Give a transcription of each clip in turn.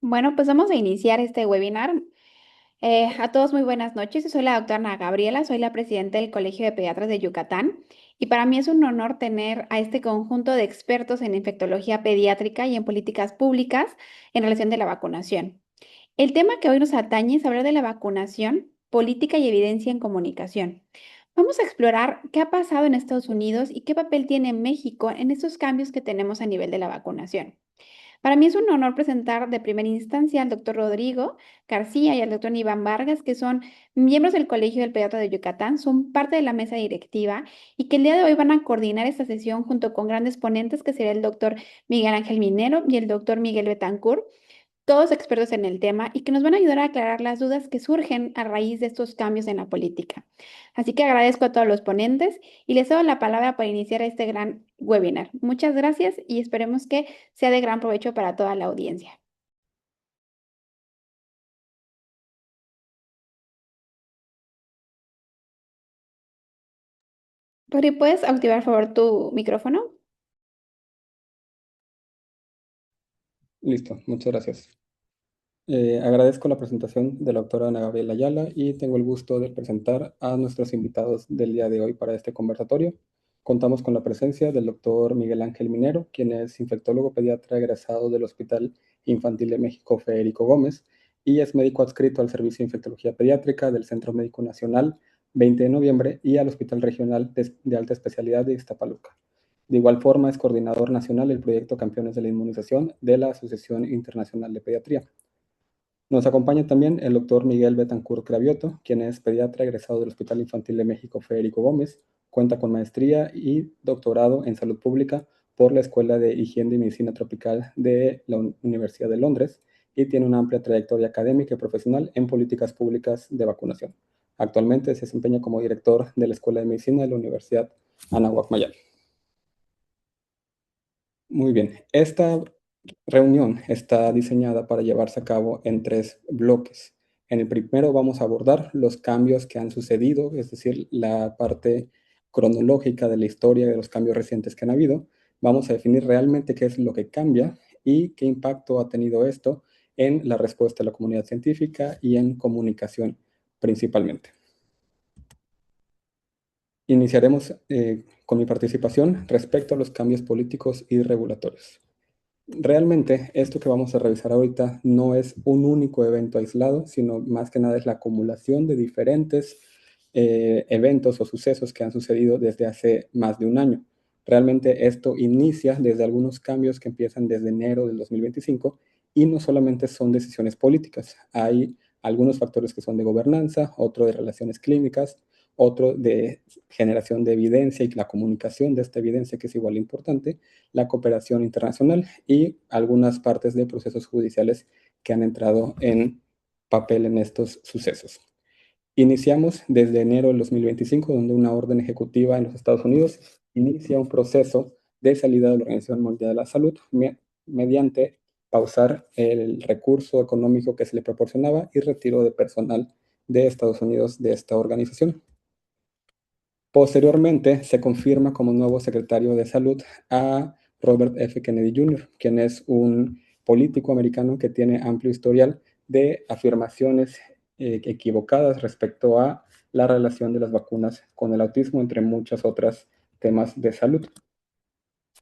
Bueno, pues vamos a iniciar este webinar. A todos muy buenas noches. Yo soy la doctora Ana Gabriela, soy la presidenta del Colegio de Pediatras de Yucatán y para mí es un honor tener a este conjunto de expertos en infectología pediátrica y en políticas públicas en relación de la vacunación. El tema que hoy nos atañe es hablar de la vacunación, política y evidencia en comunicación. Vamos a explorar qué ha pasado en Estados Unidos y qué papel tiene México en estos cambios que tenemos a nivel de la vacunación. Para mí es un honor presentar de primera instancia al doctor Rodrigo García y al doctor Iván Vargas, que son miembros del Colegio del Pediatra de Yucatán, son parte de la mesa directiva y que el día de hoy van a coordinar esta sesión junto con grandes ponentes, que será el doctor Miguel Ángel Minero y el doctor Miguel Betancourt, todos expertos en el tema y que nos van a ayudar a aclarar las dudas que surgen a raíz de estos cambios en la política. Así que agradezco a todos los ponentes y les doy la palabra para iniciar este gran webinar. Muchas gracias y esperemos que sea de gran provecho para toda la audiencia. Rodri, ¿puedes activar, por favor, tu micrófono? Listo, muchas gracias. Agradezco la presentación de la doctora Ana Gabriela Ayala y tengo el gusto de presentar a nuestros invitados del día de hoy para este conversatorio. Contamos con la presencia del doctor Miguel Ángel Minero, quien es infectólogo pediatra egresado del Hospital Infantil de México Federico Gómez y es médico adscrito al Servicio de Infectología Pediátrica del Centro Médico Nacional 20 de noviembre y al Hospital Regional de Alta Especialidad de Iztapaluca. De igual forma, es coordinador nacional del proyecto Campeones de la Inmunización de la Asociación Internacional de Pediatría. Nos acompaña también el doctor Miguel Betancourt Cravioto, quien es pediatra egresado del Hospital Infantil de México Federico Gómez, cuenta con maestría y doctorado en salud pública por la Escuela de Higiene y Medicina Tropical de la Universidad de Londres y tiene una amplia trayectoria académica y profesional en políticas públicas de vacunación. Actualmente se desempeña como director de la Escuela de Medicina de la Universidad Anáhuac Mayal. Muy bien, esta reunión está diseñada para llevarse a cabo en 3 bloques. En el primero vamos a abordar los cambios que han sucedido, es decir, la parte cronológica de la historia de los cambios recientes que han habido. Vamos a definir realmente qué es lo que cambia y qué impacto ha tenido esto en la respuesta de la comunidad científica y en comunicación principalmente. Iniciaremos con mi participación respecto a los cambios políticos y regulatorios. Realmente, esto que vamos a revisar ahorita no es un único evento aislado, sino más que nada es la acumulación de diferentes eventos o sucesos que han sucedido desde hace más de un año. Realmente esto inicia desde algunos cambios que empiezan desde enero del 2025 y no solamente son decisiones políticas, hay algunos factores que son de gobernanza, otro de relaciones clínicas, otro de generación de evidencia y la comunicación de esta evidencia, que es igual importante, la cooperación internacional y algunas partes de procesos judiciales que han entrado en papel en estos sucesos. Iniciamos desde enero del 2025, donde una orden ejecutiva en los Estados Unidos inicia un proceso de salida de la Organización Mundial de la Salud mediante pausar el recurso económico que se le proporcionaba y retiro de personal de Estados Unidos de esta organización. Posteriormente, se confirma como nuevo secretario de Salud a Robert F. Kennedy Jr., quien es un político americano que tiene amplio historial de afirmaciones equivocadas respecto a la relación de las vacunas con el autismo, entre muchos otros temas de salud.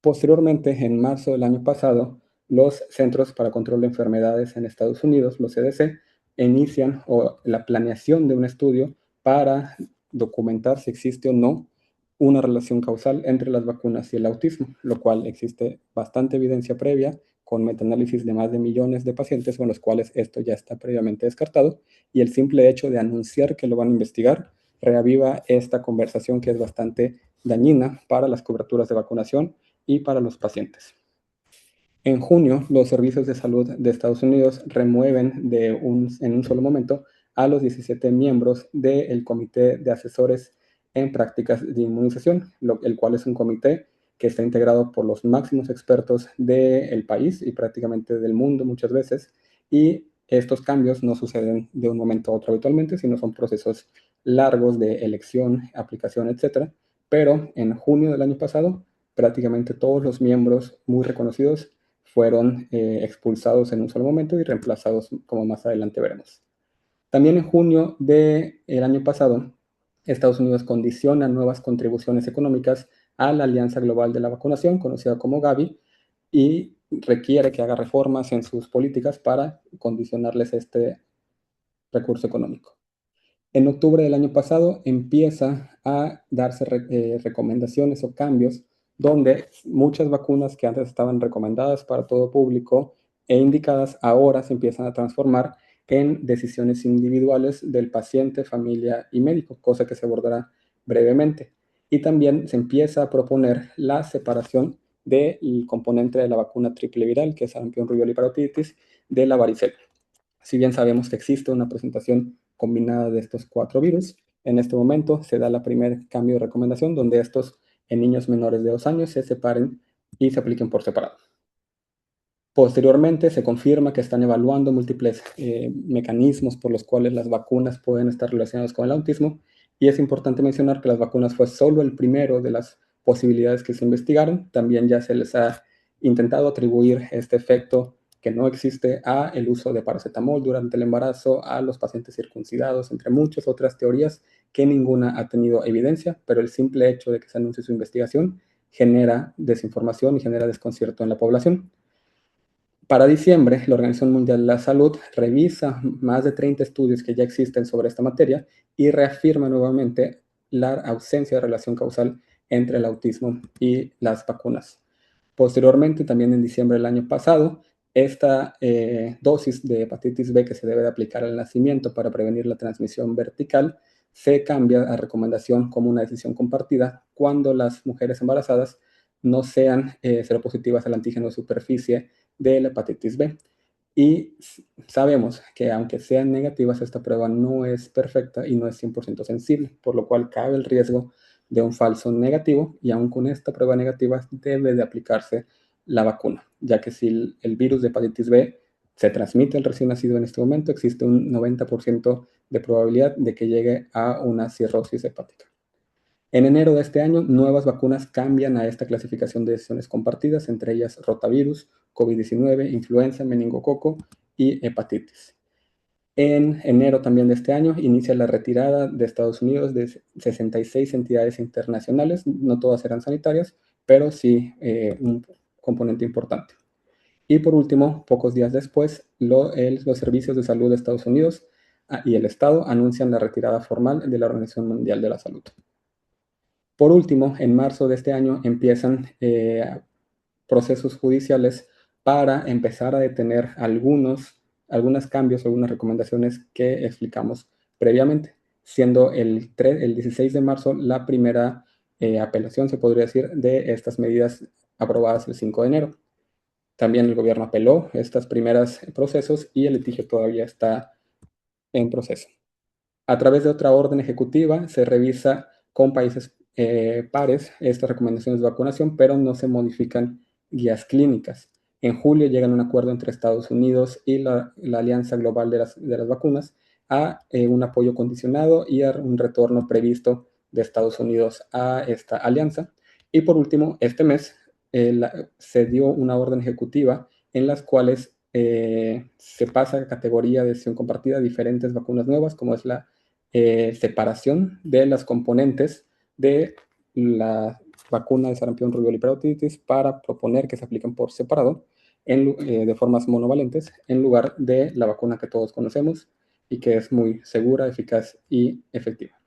Posteriormente, en marzo del año pasado, los Centros para Control de Enfermedades en Estados Unidos, los CDC, inician la planeación de un estudio para documentar si existe o no una relación causal entre las vacunas y el autismo, lo cual existe bastante evidencia previa con metaanálisis de más de millones de pacientes con los cuales esto ya está previamente descartado, y el simple hecho de anunciar que lo van a investigar reaviva esta conversación que es bastante dañina para las coberturas de vacunación y para los pacientes. En junio, los servicios de salud de Estados Unidos remueven en un solo momento a los 17 miembros del Comité de Asesores en Prácticas de Inmunización, el cual es un comité que está integrado por los máximos expertos del país y prácticamente del mundo muchas veces, y estos cambios no suceden de un momento a otro habitualmente, sino son procesos largos de elección, aplicación, etcétera. Pero en junio del año pasado, prácticamente todos los miembros muy reconocidos fueron expulsados en un solo momento y reemplazados, como más adelante veremos. También en junio del año pasado, Estados Unidos condiciona nuevas contribuciones económicas a la Alianza Global de la Vacunación, conocida como Gavi, y requiere que haga reformas en sus políticas para condicionarles este recurso económico. En octubre del año pasado empieza a darse recomendaciones o cambios donde muchas vacunas que antes estaban recomendadas para todo público e indicadas ahora se empiezan a transformar en decisiones individuales del paciente, familia y médico, cosa que se abordará brevemente. Y también se empieza a proponer la separación del componente de la vacuna triple viral, que es sarampión, rubiola y parotiditis, de la varicela. Si bien sabemos que existe una presentación combinada de estos 4 virus, en este momento se da la primer cambio de recomendación donde estos en niños menores de 2 años se separen y se apliquen por separado. Posteriormente se confirma que están evaluando múltiples mecanismos por los cuales las vacunas pueden estar relacionadas con el autismo, y es importante mencionar que las vacunas fue solo el primero de las posibilidades que se investigaron. También ya se les ha intentado atribuir este efecto que no existe a el uso de paracetamol durante el embarazo, a los pacientes circuncidados, entre muchas otras teorías que ninguna ha tenido evidencia, pero el simple hecho de que se anuncie su investigación genera desinformación y genera desconcierto en la población. Para diciembre, la Organización Mundial de la Salud revisa más de 30 estudios que ya existen sobre esta materia y reafirma nuevamente la ausencia de relación causal entre el autismo y las vacunas. Posteriormente, también en diciembre del año pasado, esta dosis de hepatitis B que se debe de aplicar al nacimiento para prevenir la transmisión vertical se cambia a recomendación como una decisión compartida cuando las mujeres embarazadas no sean seropositivas al antígeno de superficie de la hepatitis B. Y sabemos que aunque sean negativas, esta prueba no es perfecta y no es 100% sensible, por lo cual cabe el riesgo de un falso negativo, y aún con esta prueba negativa debe de aplicarse la vacuna, ya que si el virus de hepatitis B se transmite al recién nacido en este momento, existe un 90% de probabilidad de que llegue a una cirrosis hepática. En enero de este año, nuevas vacunas cambian a esta clasificación de decisiones compartidas, entre ellas rotavirus, COVID-19, influenza, meningococo y hepatitis. En enero también de este año inicia la retirada de Estados Unidos de 66 entidades internacionales, no todas eran sanitarias, pero sí un componente importante. Y por último, pocos días después, los servicios de salud de Estados Unidos y el Estado anuncian la retirada formal de la Organización Mundial de la Salud. Por último, en marzo de este año empiezan procesos judiciales para empezar a detener algunos cambios, algunas recomendaciones que explicamos previamente, siendo el 16 de marzo la primera apelación, se podría decir, de estas medidas aprobadas el 5 de enero. También el gobierno apeló estos primeros procesos y el litigio todavía está en proceso. A través de otra orden ejecutiva se revisa con países pares estas recomendaciones de vacunación, pero no se modifican guías clínicas. En julio llegan a un acuerdo entre Estados Unidos y la Alianza Global de las Vacunas a un apoyo condicionado y a un retorno previsto de Estados Unidos a esta alianza. Y por último, este mes se dio una orden ejecutiva en las cuales se pasa a categoría de decisión compartida a diferentes vacunas nuevas, como es la separación de las componentes de la vacuna de sarampión, rubiola y parotiditis para proponer que se apliquen por separado de formas monovalentes en lugar de la vacuna que todos conocemos y que es muy segura, eficaz y efectiva.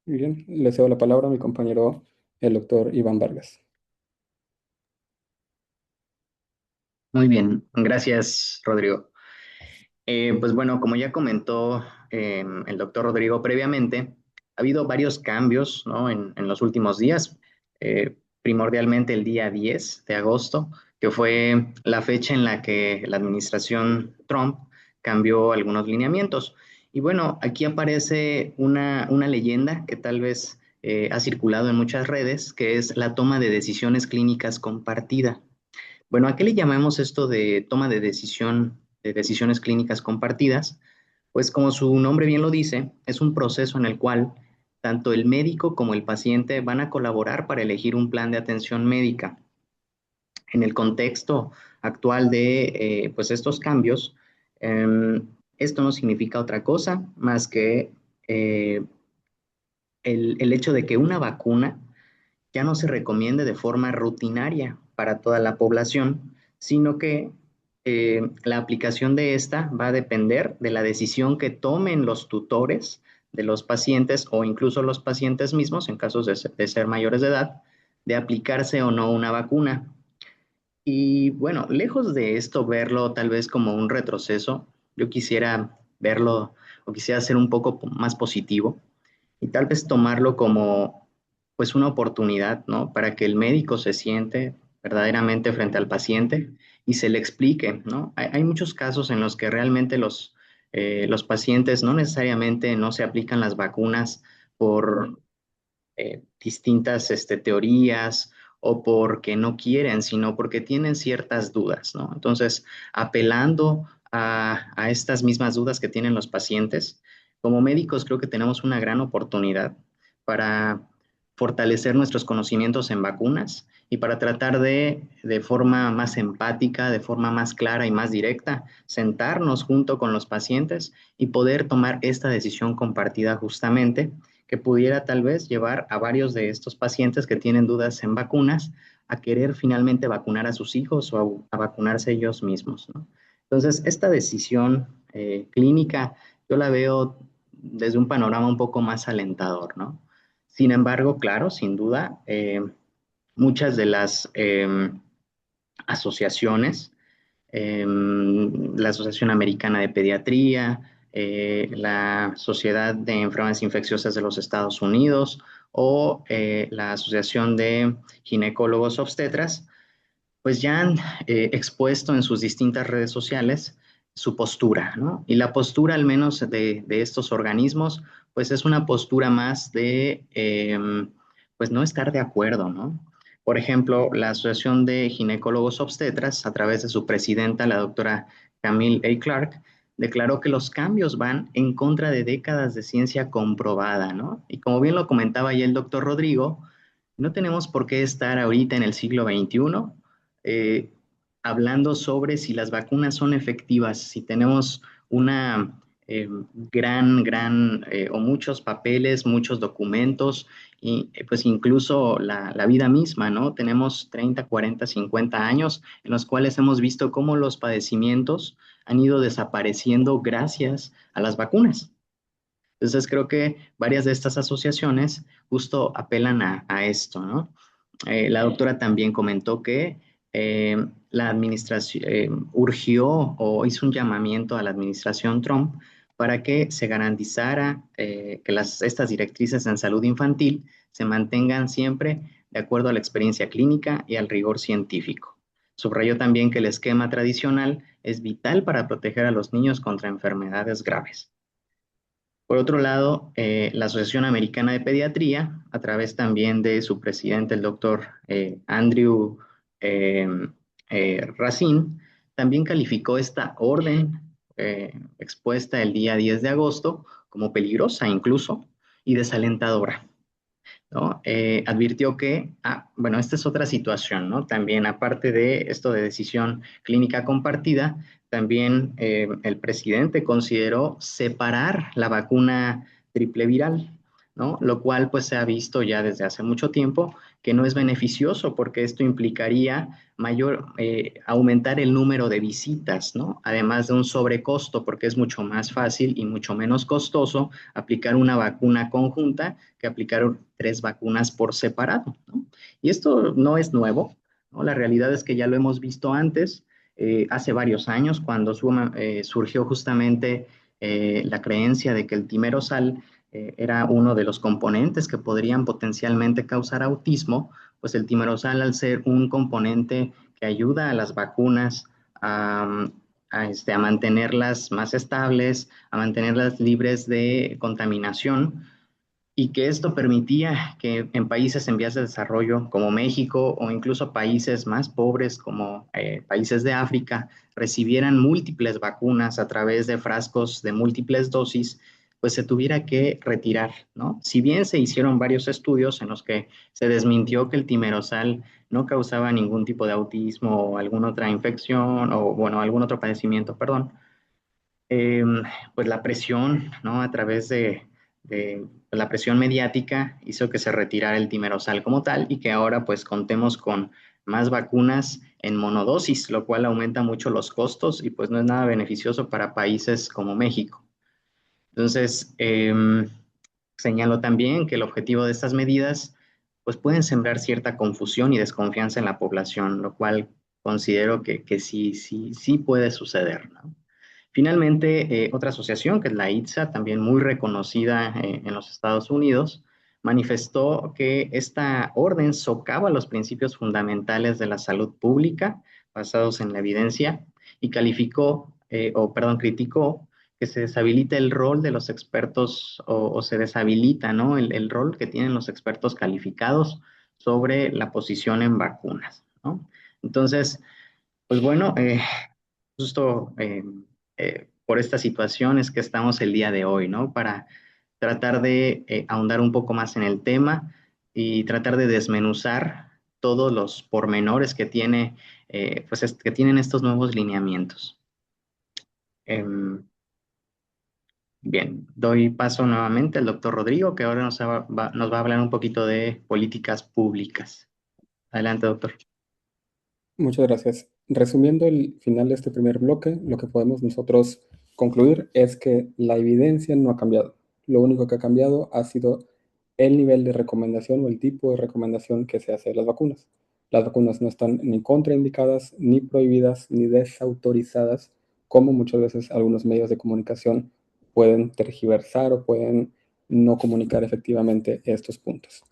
Muy bien, le cedo la palabra a mi compañero, el doctor Iván Vargas. Muy bien, gracias, Rodrigo. Pues bueno, como ya comentó el doctor Rodrigo previamente, ha habido varios cambios, ¿no? En los últimos días, primordialmente el día 10 de agosto, que fue la fecha en la que la administración Trump cambió algunos lineamientos. Y bueno, aquí aparece una leyenda que tal vez ha circulado en muchas redes, que es la toma de decisiones clínicas compartida. Bueno, ¿a qué le llamamos esto de toma de decisión, de decisiones clínicas compartidas? Pues como su nombre bien lo dice, es un proceso en el cual tanto el médico como el paciente van a colaborar para elegir un plan de atención médica. En el contexto actual de pues estos cambios, eh, esto no significa otra cosa más que eh, el hecho de que una vacuna ya no se recomiende de forma rutinaria para toda la población, sino que la aplicación de esta va a depender de la decisión que tomen los tutores de los pacientes o incluso los pacientes mismos, en casos de ser mayores de edad, de aplicarse o no una vacuna. Y bueno, lejos de esto verlo tal vez como un retroceso, yo quisiera verlo o quisiera ser un poco más positivo y tal vez tomarlo como pues una oportunidad, ¿no? Para que el médico se siente verdaderamente frente al paciente y se le explique, ¿no? Hay muchos casos en los que realmente los pacientes no necesariamente no se aplican las vacunas por distintas teorías o porque no quieren, sino porque tienen ciertas dudas, ¿no? Entonces, apelando a estas mismas dudas que tienen los pacientes, como médicos creo que tenemos una gran oportunidad para fortalecer nuestros conocimientos en vacunas y para tratar de forma más empática, de forma más clara y más directa, sentarnos junto con los pacientes y poder tomar esta decisión compartida justamente que pudiera tal vez llevar a varios de estos pacientes que tienen dudas en vacunas a querer finalmente vacunar a sus hijos o a vacunarse ellos mismos, ¿no? Entonces, esta decisión clínica yo la veo desde un panorama un poco más alentador, ¿no? Sin embargo, claro, sin duda, muchas de las asociaciones, la Asociación Americana de Pediatría, la Sociedad de Enfermedades Infecciosas de los Estados Unidos o la Asociación de Ginecólogos Obstetras, pues ya han expuesto en sus distintas redes sociales su postura, ¿no? Y la postura, al menos de estos organismos, pues es una postura más de, pues no estar de acuerdo, ¿no? Por ejemplo, la Asociación de Ginecólogos Obstetras, a través de su presidenta, la doctora Camille A. Clark, declaró que los cambios van en contra de décadas de ciencia comprobada, ¿no? Y como bien lo comentaba ya el doctor Rodrigo, no tenemos por qué estar ahorita en el siglo XXI eh, hablando sobre si las vacunas son efectivas, si tenemos una o muchos papeles, muchos documentos, y pues incluso la vida misma, ¿no? Tenemos 30, 40, 50 años en los cuales hemos visto cómo los padecimientos han ido desapareciendo gracias a las vacunas. Entonces creo que varias de estas asociaciones justo apelan a esto, ¿no? La doctora también comentó que la administración urgió o hizo un llamamiento a la administración Trump para que se garantizara que estas directrices en salud infantil se mantengan siempre de acuerdo a la experiencia clínica y al rigor científico. Subrayó también que el esquema tradicional es vital para proteger a los niños contra enfermedades graves. Por otro lado, la Asociación Americana de Pediatría, a través también de su presidente, el doctor Andrew eh, Racine, también calificó esta orden expuesta el día 10 de agosto como peligrosa incluso y desalentadora, ¿no? Advirtió que, bueno, esta es otra situación, ¿no? También, aparte de esto de decisión clínica compartida, también el presidente consideró separar la vacuna triple viral, ¿no? Lo cual, pues, se ha visto ya desde hace mucho tiempo que no es beneficioso porque esto implicaría aumentar el número de visitas, ¿no? Además de un sobrecosto, porque es mucho más fácil y mucho menos costoso aplicar una vacuna conjunta que aplicar tres vacunas por separado, ¿no? Y esto no es nuevo, ¿no? La realidad es que ya lo hemos visto antes, hace varios años, cuando surgió justamente la creencia de que el timerosal era uno de los componentes que podrían potencialmente causar autismo, pues el timerosal, al ser un componente que ayuda a las vacunas a mantenerlas más estables, a mantenerlas libres de contaminación, y que esto permitía que en países en vías de desarrollo como México o incluso países más pobres como países de África recibieran múltiples vacunas a través de frascos de múltiples dosis, pues se tuviera que retirar, ¿no? Si bien se hicieron varios estudios en los que se desmintió que el timerosal no causaba ningún tipo de autismo o alguna otra infección o, bueno, algún otro padecimiento, perdón, eh, pues la presión, ¿no? A través de la presión mediática hizo que se retirara el timerosal como tal y que ahora pues contemos con más vacunas en monodosis, lo cual aumenta mucho los costos y pues no es nada beneficioso para países como México. Entonces, señalo también que el objetivo de estas medidas pues pueden sembrar cierta confusión y desconfianza en la población, lo cual considero que sí, sí, sí puede suceder, ¿no? Finalmente, otra asociación, que es la ITSA, también muy reconocida en los Estados Unidos, manifestó que esta orden socava los principios fundamentales de la salud pública basados en la evidencia y calificó, o perdón, criticó que se deshabilita el rol de los expertos o se deshabilita, ¿no? El rol que tienen los expertos calificados sobre la posición en vacunas, ¿no? Entonces, pues bueno, justo por esta situación es que estamos el día de hoy, ¿no? Para tratar de ahondar un poco más en el tema y tratar de desmenuzar todos los pormenores que tiene, pues que tienen estos nuevos lineamientos. Em, Bien, doy paso nuevamente al doctor Rodrigo, que ahora nos va a hablar un poquito de políticas públicas. Adelante, doctor. Muchas gracias. Resumiendo el final de este primer bloque, lo que podemos nosotros concluir es que la evidencia no ha cambiado. Lo único que ha cambiado ha sido el nivel de recomendación o el tipo de recomendación que se hace de las vacunas. Las vacunas no están ni contraindicadas, ni prohibidas, ni desautorizadas, como muchas veces algunos medios de comunicación pueden tergiversar o pueden no comunicar efectivamente estos puntos.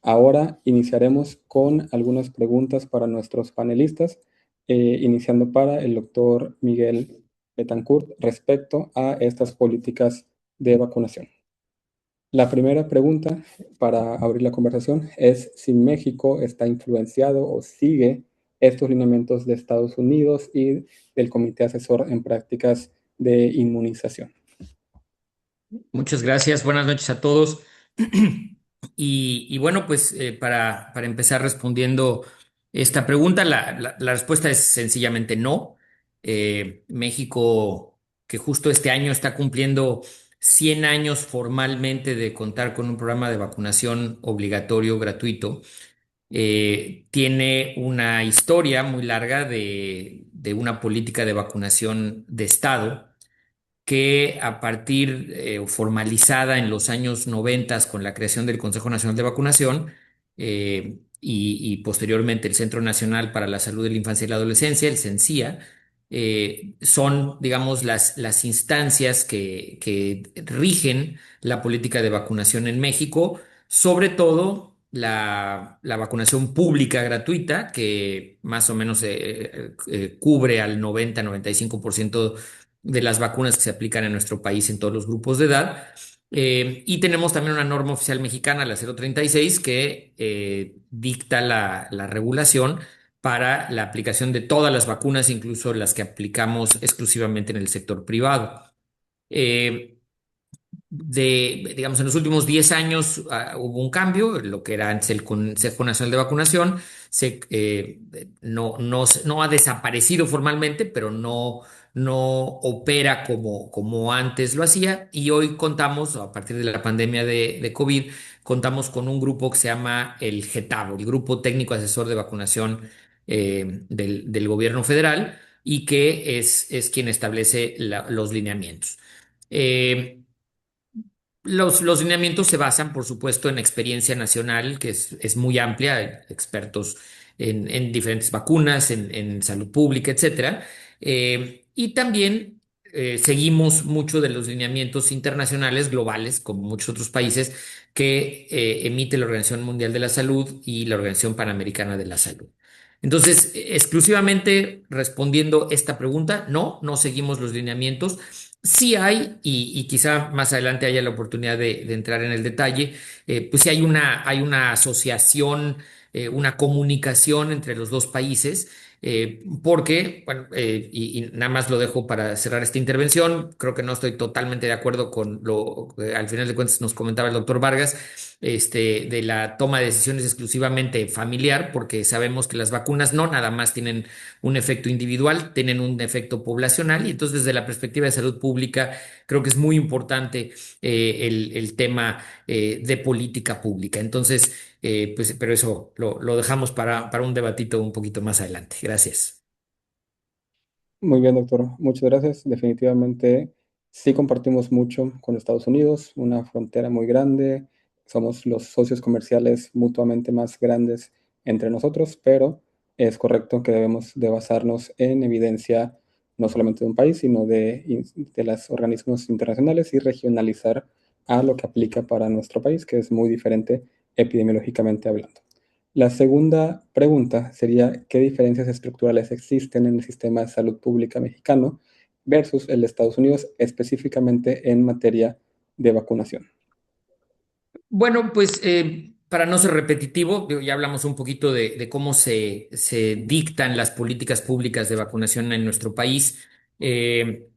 Ahora iniciaremos con algunas preguntas para nuestros panelistas, iniciando para el doctor Miguel Betancourt respecto a estas políticas de vacunación. La primera pregunta para abrir la conversación es si México está influenciado o sigue estos lineamientos de Estados Unidos y del Comité Asesor en Prácticas de Inmunización. Muchas gracias, buenas noches a todos. Y bueno, pues para empezar respondiendo esta pregunta, la respuesta es sencillamente no. México, que justo este año está cumpliendo 100 años formalmente de contar con un programa de vacunación obligatorio gratuito, tiene una historia muy larga de una política de vacunación de Estado que a partir formalizada en los años 90 con la creación del Consejo Nacional de Vacunación y posteriormente el Centro Nacional para la Salud de la Infancia y la Adolescencia, el CENSIA, son, digamos, las instancias que rigen la política de vacunación en México, sobre todo la vacunación pública gratuita, que más o menos cubre al 90-95% de las vacunas que se aplican en nuestro país en todos los grupos de edad. Y tenemos también una norma oficial mexicana, la 036, que dicta la regulación para la aplicación de todas las vacunas, incluso las que aplicamos exclusivamente en el sector privado. Eh, digamos, en los últimos 10 años hubo un cambio, lo que era antes el Consejo Nacional de Vacunación, no ha desaparecido formalmente, pero no opera como antes lo hacía, y hoy contamos, a partir de la pandemia de COVID, contamos con un grupo que se llama el GETAVO, el Grupo Técnico Asesor de Vacunación del Gobierno Federal, y que es quien establece los lineamientos. Los lineamientos se basan, por supuesto, en experiencia nacional, que es muy amplia, hay expertos en diferentes vacunas, en salud pública, etcétera. Y también seguimos mucho de los lineamientos internacionales, globales, como muchos otros países, que emite la Organización Mundial de la Salud y la Organización Panamericana de la Salud. Entonces, exclusivamente respondiendo esta pregunta, no seguimos los lineamientos. Sí hay, y quizá más adelante haya la oportunidad de entrar en el detalle, pues sí hay una asociación, una comunicación entre los dos países, porque, bueno, y nada más lo dejo para cerrar esta intervención, creo que no estoy totalmente de acuerdo con lo que al final de cuentas nos comentaba el doctor Vargas, de la toma de decisiones exclusivamente familiar, porque sabemos que las vacunas no nada más tienen un efecto individual, tienen un efecto poblacional, y entonces desde la perspectiva de salud pública creo que es muy importante el tema de política pública. Entonces, pues, pero eso lo dejamos para un debatito un poquito más adelante. Gracias. Muy bien, doctor. Muchas gracias. Definitivamente sí compartimos mucho con Estados Unidos, una frontera muy grande. Somos los socios comerciales mutuamente más grandes entre nosotros, pero es correcto que debemos de basarnos en evidencia no solamente de un país, sino de los organismos internacionales y regionalizar a lo que aplica para nuestro país, que es muy diferente epidemiológicamente hablando. La segunda pregunta sería, ¿qué diferencias estructurales existen en el sistema de salud pública mexicano versus el de Estados Unidos, específicamente en materia de vacunación? Bueno, pues para no ser repetitivo, digo, ya hablamos un poquito de cómo se dictan las políticas públicas de vacunación en nuestro país. Eh,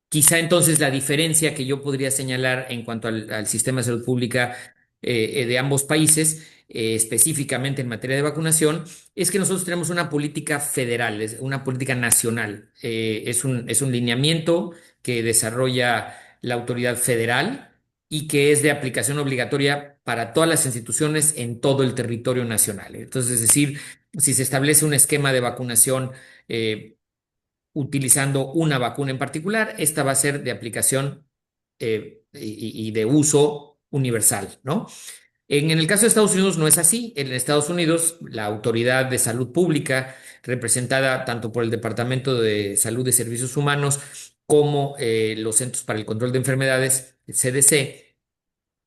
Quizá entonces la diferencia que yo podría señalar en cuanto al sistema de salud pública de ambos países, específicamente en materia de vacunación, es que nosotros tenemos una política federal, es una política nacional. Es un lineamiento que desarrolla la autoridad federal y que es de aplicación obligatoria para todas las instituciones en todo el territorio nacional. Entonces, es decir, si se establece un esquema de vacunación, utilizando una vacuna en particular, esta va a ser de aplicación y de uso universal, ¿no? En el caso de Estados Unidos no es así. En Estados Unidos, la Autoridad de Salud Pública, representada tanto por el Departamento de Salud y Servicios Humanos como los Centros para el Control de Enfermedades, el CDC,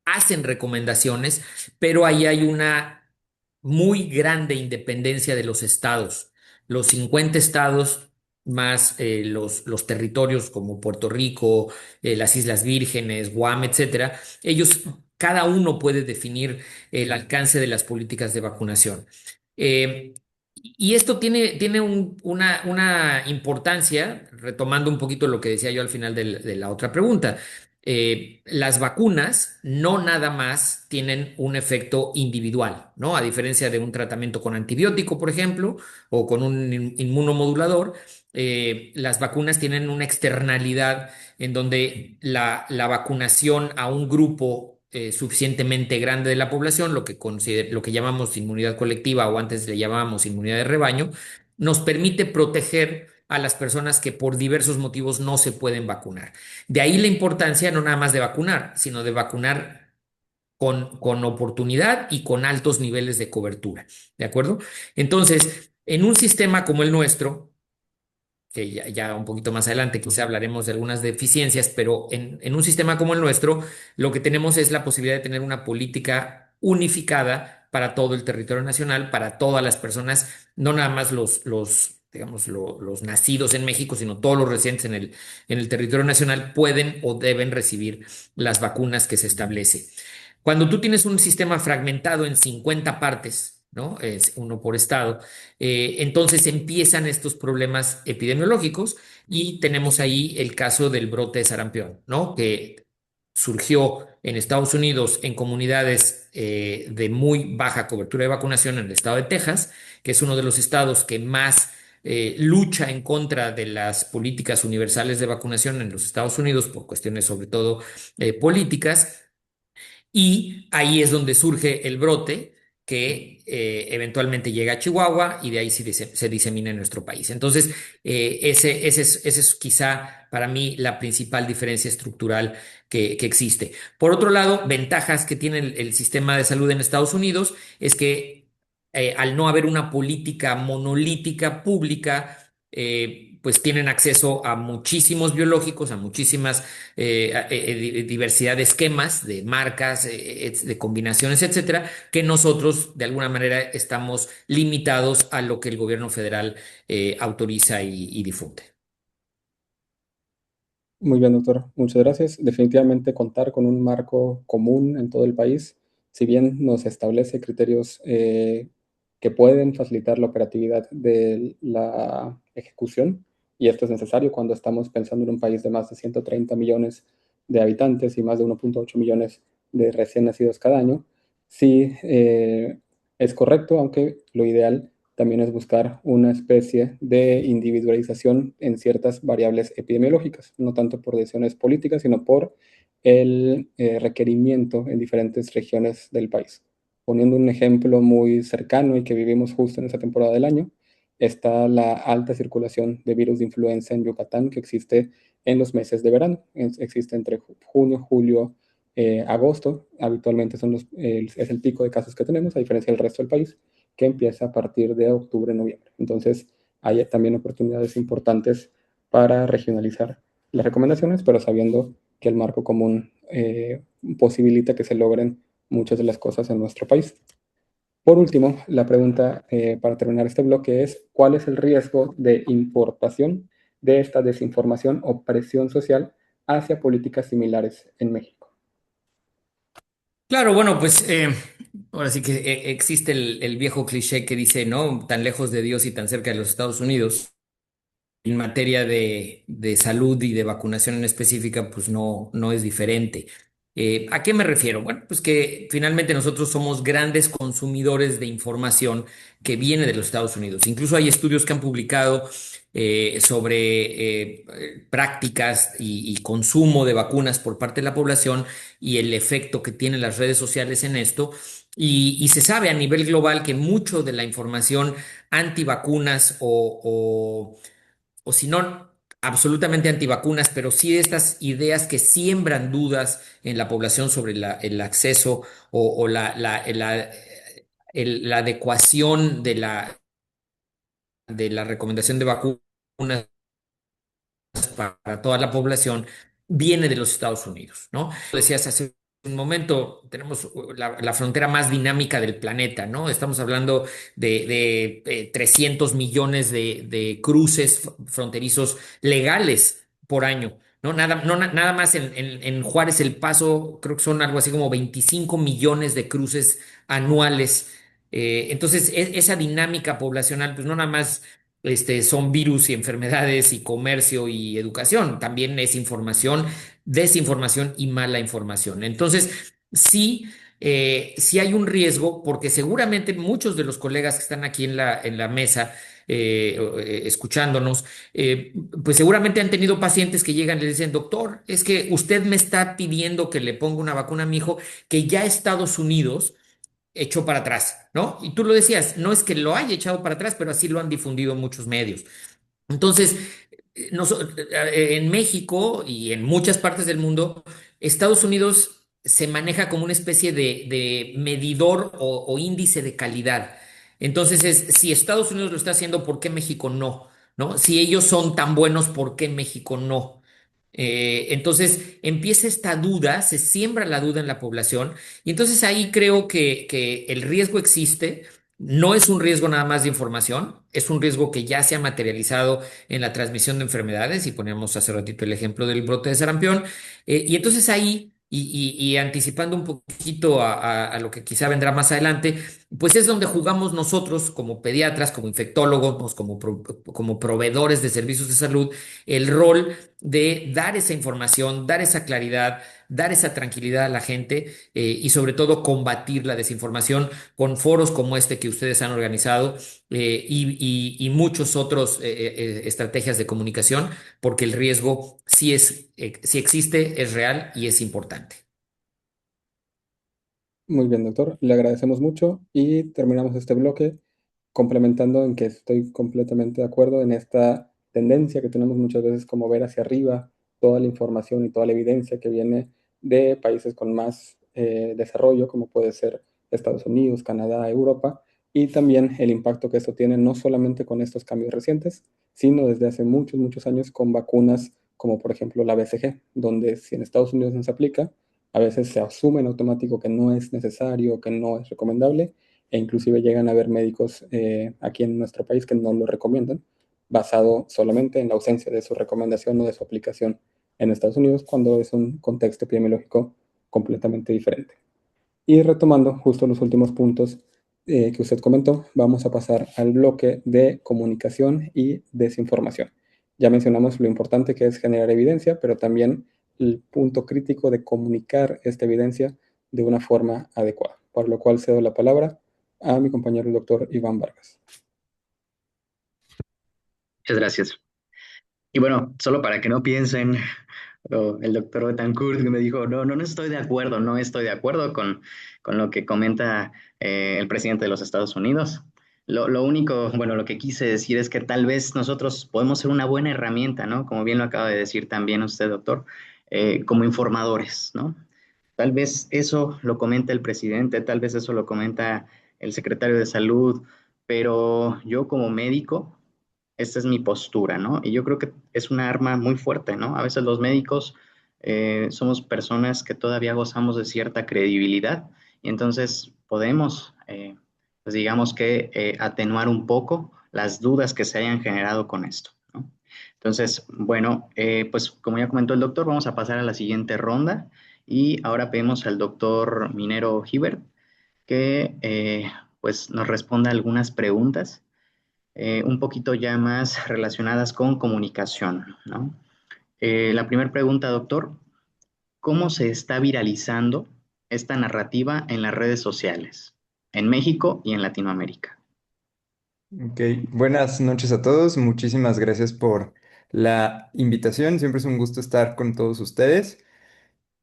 hacen recomendaciones, pero ahí hay una muy grande independencia de los estados. Los 50 estados más los territorios como Puerto Rico, las Islas Vírgenes, Guam, etcétera, ellos, cada uno puede definir el alcance de las políticas de vacunación. Eh, y esto tiene una importancia, retomando un poquito lo que decía yo al final de la otra pregunta. Las vacunas no nada más tienen un efecto individual, ¿no? A diferencia de un tratamiento con antibiótico, por ejemplo, o con un inmunomodulador, las vacunas tienen una externalidad en donde la vacunación a un grupo suficientemente grande de la población, lo que llamamos inmunidad colectiva o antes le llamábamos inmunidad de rebaño, nos permite proteger a las personas que por diversos motivos no se pueden vacunar. De ahí la importancia no nada más de vacunar, sino de vacunar con oportunidad y con altos niveles de cobertura. ¿De acuerdo? Entonces, en un sistema como el nuestro, que ya un poquito más adelante quizá hablaremos de algunas deficiencias, pero en un sistema como el nuestro, lo que tenemos es la posibilidad de tener una política unificada para todo el territorio nacional, para todas las personas, no nada más digamos, los nacidos en México, sino todos los residentes en el territorio nacional pueden o deben recibir las vacunas que se establece. Cuando tú tienes un sistema fragmentado en 50 partes, ¿no? Es uno por estado, entonces empiezan estos problemas epidemiológicos y tenemos ahí el caso del brote de sarampión, ¿no? Que surgió en Estados Unidos en comunidades de muy baja cobertura de vacunación en el estado de Texas, que es uno de los estados que más lucha en contra de las políticas universales de vacunación en los Estados Unidos por cuestiones sobre todo políticas. Y ahí es donde surge el brote que eventualmente llega a Chihuahua y de ahí se disemina en nuestro país. Entonces, ese es quizá para mí la principal diferencia estructural que existe. Por otro lado, ventajas que tiene el sistema de salud en Estados Unidos es que al no haber una política monolítica pública, pues tienen acceso a muchísimos biológicos, a muchísimas diversidad de esquemas, de marcas, de combinaciones, etcétera, que nosotros de alguna manera estamos limitados a lo que el gobierno federal autoriza y difunde. Muy bien, doctor. Muchas gracias. Definitivamente contar con un marco común en todo el país, si bien nos establece criterios que pueden facilitar la operatividad de la ejecución, y esto es necesario cuando estamos pensando en un país de más de 130 millones de habitantes y más de 1.8 millones de recién nacidos cada año. Sí, es correcto, aunque lo ideal también es buscar una especie de individualización en ciertas variables epidemiológicas, no tanto por decisiones políticas, sino por el requerimiento en diferentes regiones del país. Poniendo un ejemplo muy cercano y que vivimos justo en esta temporada del año, está la alta circulación de virus de influenza en Yucatán que existe en los meses de verano. Existe entre junio, julio, agosto. Habitualmente es el pico de casos que tenemos, a diferencia del resto del país, que empieza a partir de octubre, noviembre. Entonces, hay también oportunidades importantes para regionalizar las recomendaciones, pero sabiendo que el marco común posibilita que se logren muchas de las cosas en nuestro país. Por último, la pregunta para terminar este bloque es, ¿cuál es el riesgo de importación de esta desinformación o presión social hacia políticas similares en México? Claro, bueno, pues ahora sí que existe el viejo cliché que dice, ¿no? Tan lejos de Dios y tan cerca de los Estados Unidos. En materia de salud y de vacunación en específica, pues no es diferente. ¿A qué me refiero? Bueno, pues que finalmente nosotros somos grandes consumidores de información que viene de los Estados Unidos. Incluso hay estudios que han publicado sobre prácticas y consumo de vacunas por parte de la población y el efecto que tienen las redes sociales en esto. Y se sabe a nivel global que mucho de la información antivacunas o si no absolutamente antivacunas, pero sí estas ideas que siembran dudas en la población sobre el acceso o la adecuación de la recomendación de vacunas para toda la población viene de los Estados Unidos, ¿no? Decías hace un momento, tenemos la frontera más dinámica del planeta, ¿no? Estamos hablando de 300 millones de cruces fronterizos legales por año. No, nada más en Juárez El Paso, creo que son algo así como 25 millones de cruces anuales. Entonces, esa dinámica poblacional, pues no nada más son virus y enfermedades y comercio y educación, también es información, desinformación y mala información. Entonces, sí hay un riesgo porque seguramente muchos de los colegas que están aquí en la mesa escuchándonos, pues seguramente han tenido pacientes que llegan y le dicen, doctor, es que usted me está pidiendo que le ponga una vacuna a mi hijo que ya Estados Unidos echó para atrás, ¿no? Y tú lo decías, no es que lo haya echado para atrás, pero así lo han difundido muchos medios. Entonces, en México y en muchas partes del mundo, Estados Unidos se maneja como una especie de medidor o índice de calidad. Entonces, si Estados Unidos lo está haciendo, ¿por qué México no? ¿No? Si ellos son tan buenos, ¿por qué México no? Entonces empieza esta duda, se siembra la duda en la población y entonces ahí creo que el riesgo existe. No es un riesgo nada más de información, es un riesgo que ya se ha materializado en la transmisión de enfermedades y poníamos hace ratito el ejemplo del brote de sarampión. Y entonces ahí, y anticipando un poquito a lo que quizá vendrá más adelante, pues es donde jugamos nosotros como pediatras, como infectólogos, como proveedores de servicios de salud, el rol de dar esa información, dar esa claridad, dar esa tranquilidad a la gente y sobre todo combatir la desinformación con foros como este que ustedes han organizado y muchos otros estrategias de comunicación, porque el riesgo sí existe, es real y es importante. Muy bien, doctor. Le agradecemos mucho y terminamos este bloque complementando en que estoy completamente de acuerdo en esta tendencia que tenemos muchas veces como ver hacia arriba toda la información y toda la evidencia que viene de países con más desarrollo, como puede ser Estados Unidos, Canadá, Europa, y también el impacto que esto tiene no solamente con estos cambios recientes, sino desde hace muchos, muchos años con vacunas como por ejemplo la BCG, donde si en Estados Unidos no se aplica, a veces se asume en automático que no es necesario, que no es recomendable, e inclusive llegan a haber médicos aquí en nuestro país que no lo recomiendan, basado solamente en la ausencia de su recomendación o de su aplicación en Estados Unidos, cuando es un contexto epidemiológico completamente diferente. Y retomando justo los últimos puntos que usted comentó, vamos a pasar al bloque de comunicación y desinformación. Ya mencionamos lo importante que es generar evidencia, pero también el punto crítico de comunicar esta evidencia de una forma adecuada, por lo cual cedo la palabra a mi compañero el doctor Iván Vargas. Muchas gracias. Y bueno, solo para que no piensen, el doctor Betancourt que me dijo, no estoy de acuerdo, no estoy de acuerdo con lo que comenta el presidente de los Estados Unidos. Lo único, bueno, lo que quise decir es que tal vez nosotros podemos ser una buena herramienta, ¿no? Como bien lo acaba de decir también usted, doctor, como informadores, ¿no? Tal vez eso lo comenta el presidente, tal vez eso lo comenta el secretario de salud, pero yo como médico, esta es mi postura, ¿no? Y yo creo que es una arma muy fuerte, ¿no? A veces los médicos somos personas que todavía gozamos de cierta credibilidad y entonces podemos, pues digamos que atenuar un poco las dudas que se hayan generado con esto, ¿no? Entonces, bueno, pues como ya comentó el doctor, vamos a pasar a la siguiente ronda y ahora pedimos al doctor Minero Hibert que pues nos responda algunas preguntas un poquito ya más relacionadas con comunicación, ¿no? La primera pregunta, doctor, ¿cómo se está viralizando esta narrativa en las redes sociales, en México y en Latinoamérica? Ok, buenas noches a todos. Muchísimas gracias por la invitación. Siempre es un gusto estar con todos ustedes.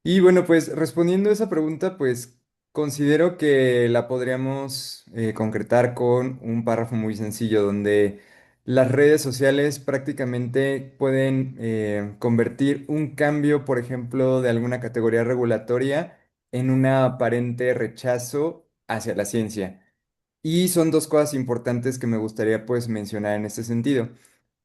Y bueno, pues respondiendo a esa pregunta, pues considero que la podríamos concretar con un párrafo muy sencillo donde las redes sociales prácticamente pueden convertir un cambio, por ejemplo, de alguna categoría regulatoria en un aparente rechazo hacia la ciencia. Y son dos cosas importantes que me gustaría pues mencionar en este sentido.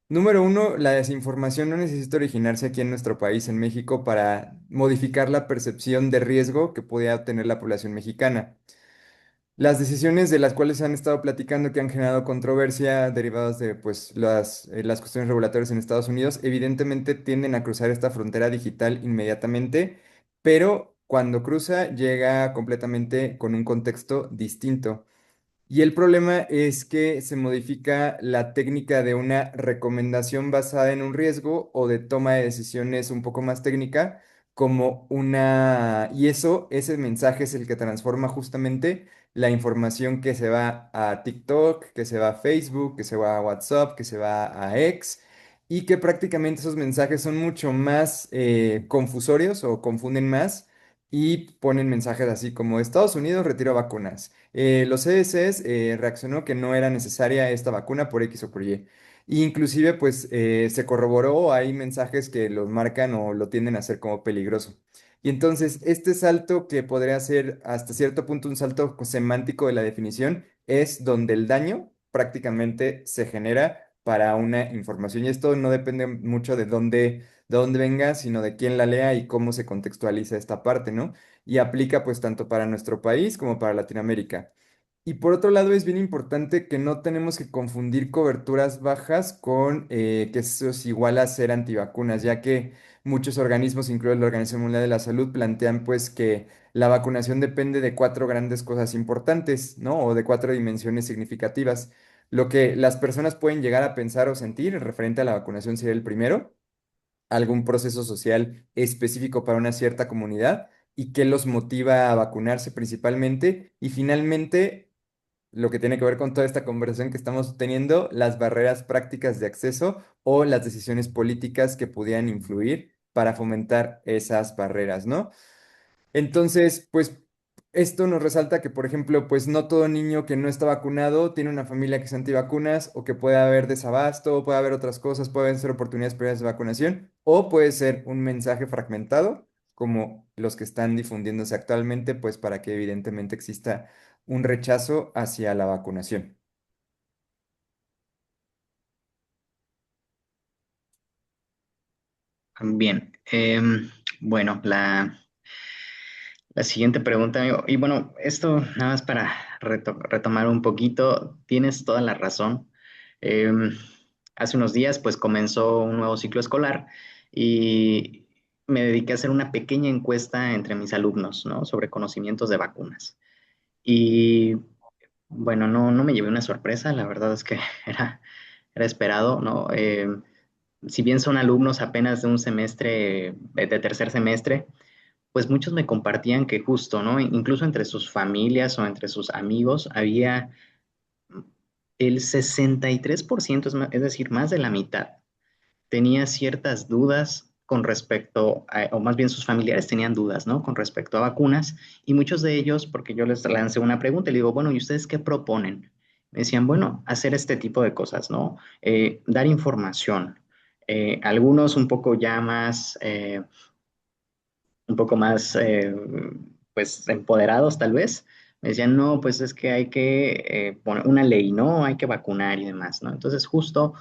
Número uno, la desinformación no necesita originarse aquí en nuestro país, en México, para modificar la percepción de riesgo que podía tener la población mexicana. Las decisiones de las cuales se han estado platicando que han generado controversia derivadas de pues, las cuestiones regulatorias en Estados Unidos, evidentemente tienden a cruzar esta frontera digital inmediatamente, pero cuando cruza llega completamente con un contexto distinto. Y el problema es que se modifica la técnica de una recomendación basada en un riesgo o de toma de decisiones un poco más técnica como una... Y eso, ese mensaje es el que transforma justamente la información que se va a TikTok, que se va a Facebook, que se va a WhatsApp, que se va a X, y que prácticamente esos mensajes son mucho más confusorios o confunden más y ponen mensajes así como Estados Unidos retiró vacunas. Los CDCs reaccionó que no era necesaria esta vacuna por X o por Y. Inclusive, pues se corroboró, hay mensajes que los marcan o lo tienden a hacer como peligroso. Y entonces, este salto que podría ser hasta cierto punto un salto semántico de la definición es donde el daño prácticamente se genera para una información. Y esto no depende mucho de dónde venga, sino de quién la lea y cómo se contextualiza esta parte, ¿no? Y aplica pues tanto para nuestro país como para Latinoamérica. Y por otro lado, es bien importante que no tenemos que confundir coberturas bajas con que eso es igual a ser antivacunas, ya que muchos organismos, incluido la Organización Mundial de la Salud, plantean pues que la vacunación depende de cuatro grandes cosas importantes, ¿no? O de cuatro dimensiones significativas. Lo que las personas pueden llegar a pensar o sentir referente a la vacunación sería el primero, algún proceso social específico para una cierta comunidad y qué los motiva a vacunarse principalmente. Y finalmente, lo que tiene que ver con toda esta conversación que estamos teniendo, las barreras prácticas de acceso o las decisiones políticas que pudieran influir para fomentar esas barreras, ¿no? Entonces, pues esto nos resalta que, por ejemplo, pues no todo niño que no está vacunado tiene una familia que es antivacunas o que puede haber desabasto, o puede haber otras cosas, pueden ser oportunidades perdidas de vacunación o puede ser un mensaje fragmentado como los que están difundiéndose actualmente, pues para que evidentemente exista un rechazo hacia la vacunación. Bien, bueno, la siguiente pregunta, amigo, y bueno, esto nada más para retomar un poquito, tienes toda la razón. Em, Hace unos días pues comenzó un nuevo ciclo escolar y me dediqué a hacer una pequeña encuesta entre mis alumnos, ¿no? Sobre conocimientos de vacunas. Y Bueno, no me llevé una sorpresa, la verdad es que era, era esperado, ¿no? Si bien son alumnos apenas de un semestre, de tercer semestre, pues muchos me compartían que justo, ¿no? Incluso entre sus familias o entre sus amigos había el 63%, es decir, más de la mitad, tenía ciertas dudas con respecto a, o más bien sus familiares tenían dudas, ¿no? Con respecto a vacunas y muchos de ellos, porque yo les lancé una pregunta y le digo, bueno, ¿y ustedes qué proponen? Me decían, bueno, hacer este tipo de cosas, ¿no? Dar información. Algunos un poco más, pues, empoderados tal vez. Me decían, no, pues es que hay que poner una ley, ¿no? Hay que vacunar y demás, ¿no? Entonces, justo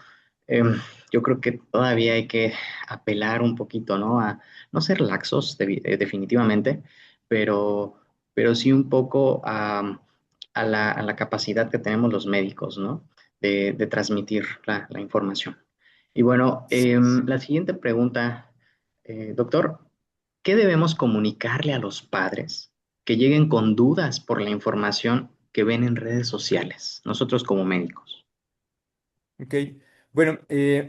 yo creo que todavía hay que apelar un poquito, ¿no? A no ser laxos, definitivamente, pero, pero sí un poco a la capacidad que tenemos los médicos, ¿no? De transmitir la información. Y bueno, la siguiente pregunta, doctor, ¿qué debemos comunicarle a los padres que lleguen con dudas por la información que ven en redes sociales, nosotros como médicos? Ok, bueno,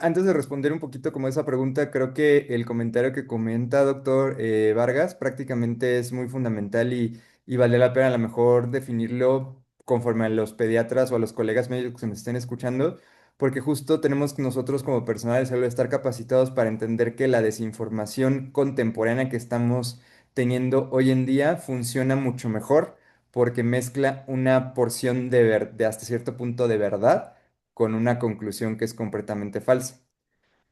antes de responder un poquito como esa pregunta, creo que el comentario que comenta doctor Vargas prácticamente es muy fundamental y vale la pena a lo mejor definirlo conforme a los pediatras o a los colegas médicos que me estén escuchando, porque justo tenemos que nosotros como personal de salud estar capacitados para entender que la desinformación contemporánea que estamos teniendo hoy en día funciona mucho mejor porque mezcla una porción de hasta cierto punto de verdad con una conclusión que es completamente falsa,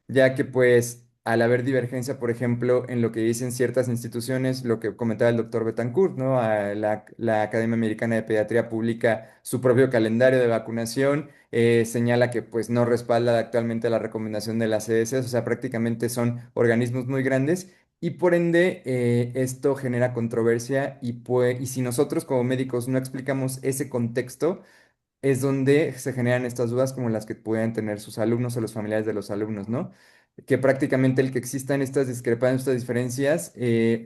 ya que pues al haber divergencia, por ejemplo, en lo que dicen ciertas instituciones, lo que comentaba el doctor Betancourt, ¿no? La Academia Americana de Pediatría publica su propio calendario de vacunación, señala que pues no respalda actualmente la recomendación de las CDC, o sea, prácticamente son organismos muy grandes. Y por ende, esto genera controversia y si nosotros como médicos no explicamos ese contexto, es donde se generan estas dudas como las que pueden tener sus alumnos o los familiares de los alumnos, ¿no? Que prácticamente el que existan estas discrepancias, estas diferencias,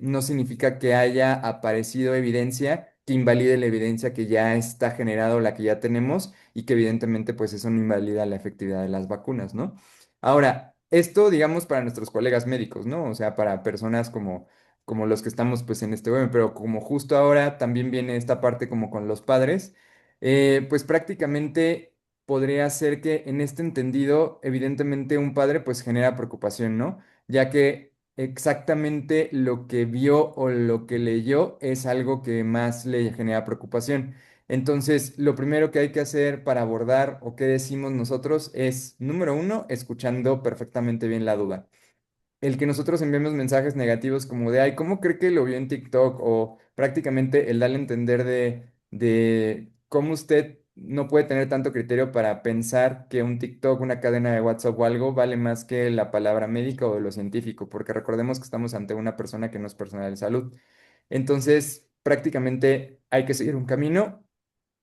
no significa que haya aparecido evidencia que invalide la evidencia que ya está generada o la que ya tenemos y que evidentemente pues eso no invalida la efectividad de las vacunas, ¿no? Ahora, esto digamos para nuestros colegas médicos, ¿no? O sea, para personas como los que estamos pues en este webinar, pero como justo ahora también viene esta parte como con los padres. Pues prácticamente podría ser que en este entendido, evidentemente un padre pues genera preocupación, ¿no? Ya que exactamente lo que vio o lo que leyó es algo que más le genera preocupación. Entonces, lo primero que hay que hacer para abordar o qué decimos nosotros es, número uno, escuchando perfectamente bien la duda. El que nosotros enviemos mensajes negativos como de, ay, ¿cómo cree que lo vio en TikTok? O prácticamente el darle a entender de cómo usted no puede tener tanto criterio para pensar que un TikTok, una cadena de WhatsApp o algo vale más que la palabra médica o lo científico, porque recordemos que estamos ante una persona que no es personal de salud. Entonces, prácticamente hay que seguir un camino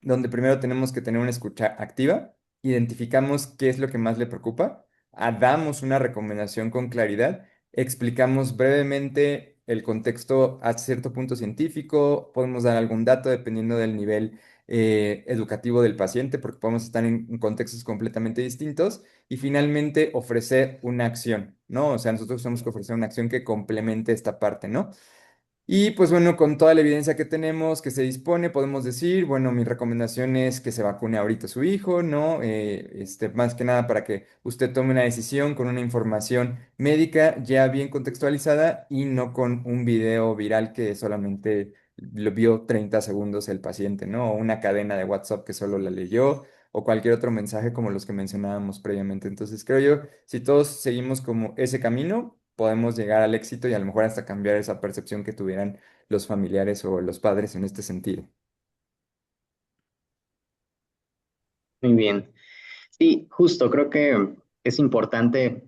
donde primero tenemos que tener una escucha activa, identificamos qué es lo que más le preocupa, damos una recomendación con claridad, explicamos brevemente el contexto a cierto punto científico, podemos dar algún dato dependiendo del nivel educativo del paciente, porque podemos estar en contextos completamente distintos, y finalmente ofrecer una acción, ¿no? O sea, nosotros tenemos que ofrecer una acción que complemente esta parte, ¿no? Y pues bueno, con toda la evidencia que tenemos, que se dispone, podemos decir, bueno, mi recomendación es que se vacune ahorita su hijo, ¿no? Más que nada para que usted tome una decisión con una información médica ya bien contextualizada y no con un video viral que solamente lo vio 30 segundos el paciente, ¿no? O una cadena de WhatsApp que solo la leyó o cualquier otro mensaje como los que mencionábamos previamente. Entonces, creo yo, si todos seguimos como ese camino, podemos llegar al éxito y a lo mejor hasta cambiar esa percepción que tuvieran los familiares o los padres en este sentido. Muy bien. Sí, justo, creo que es importante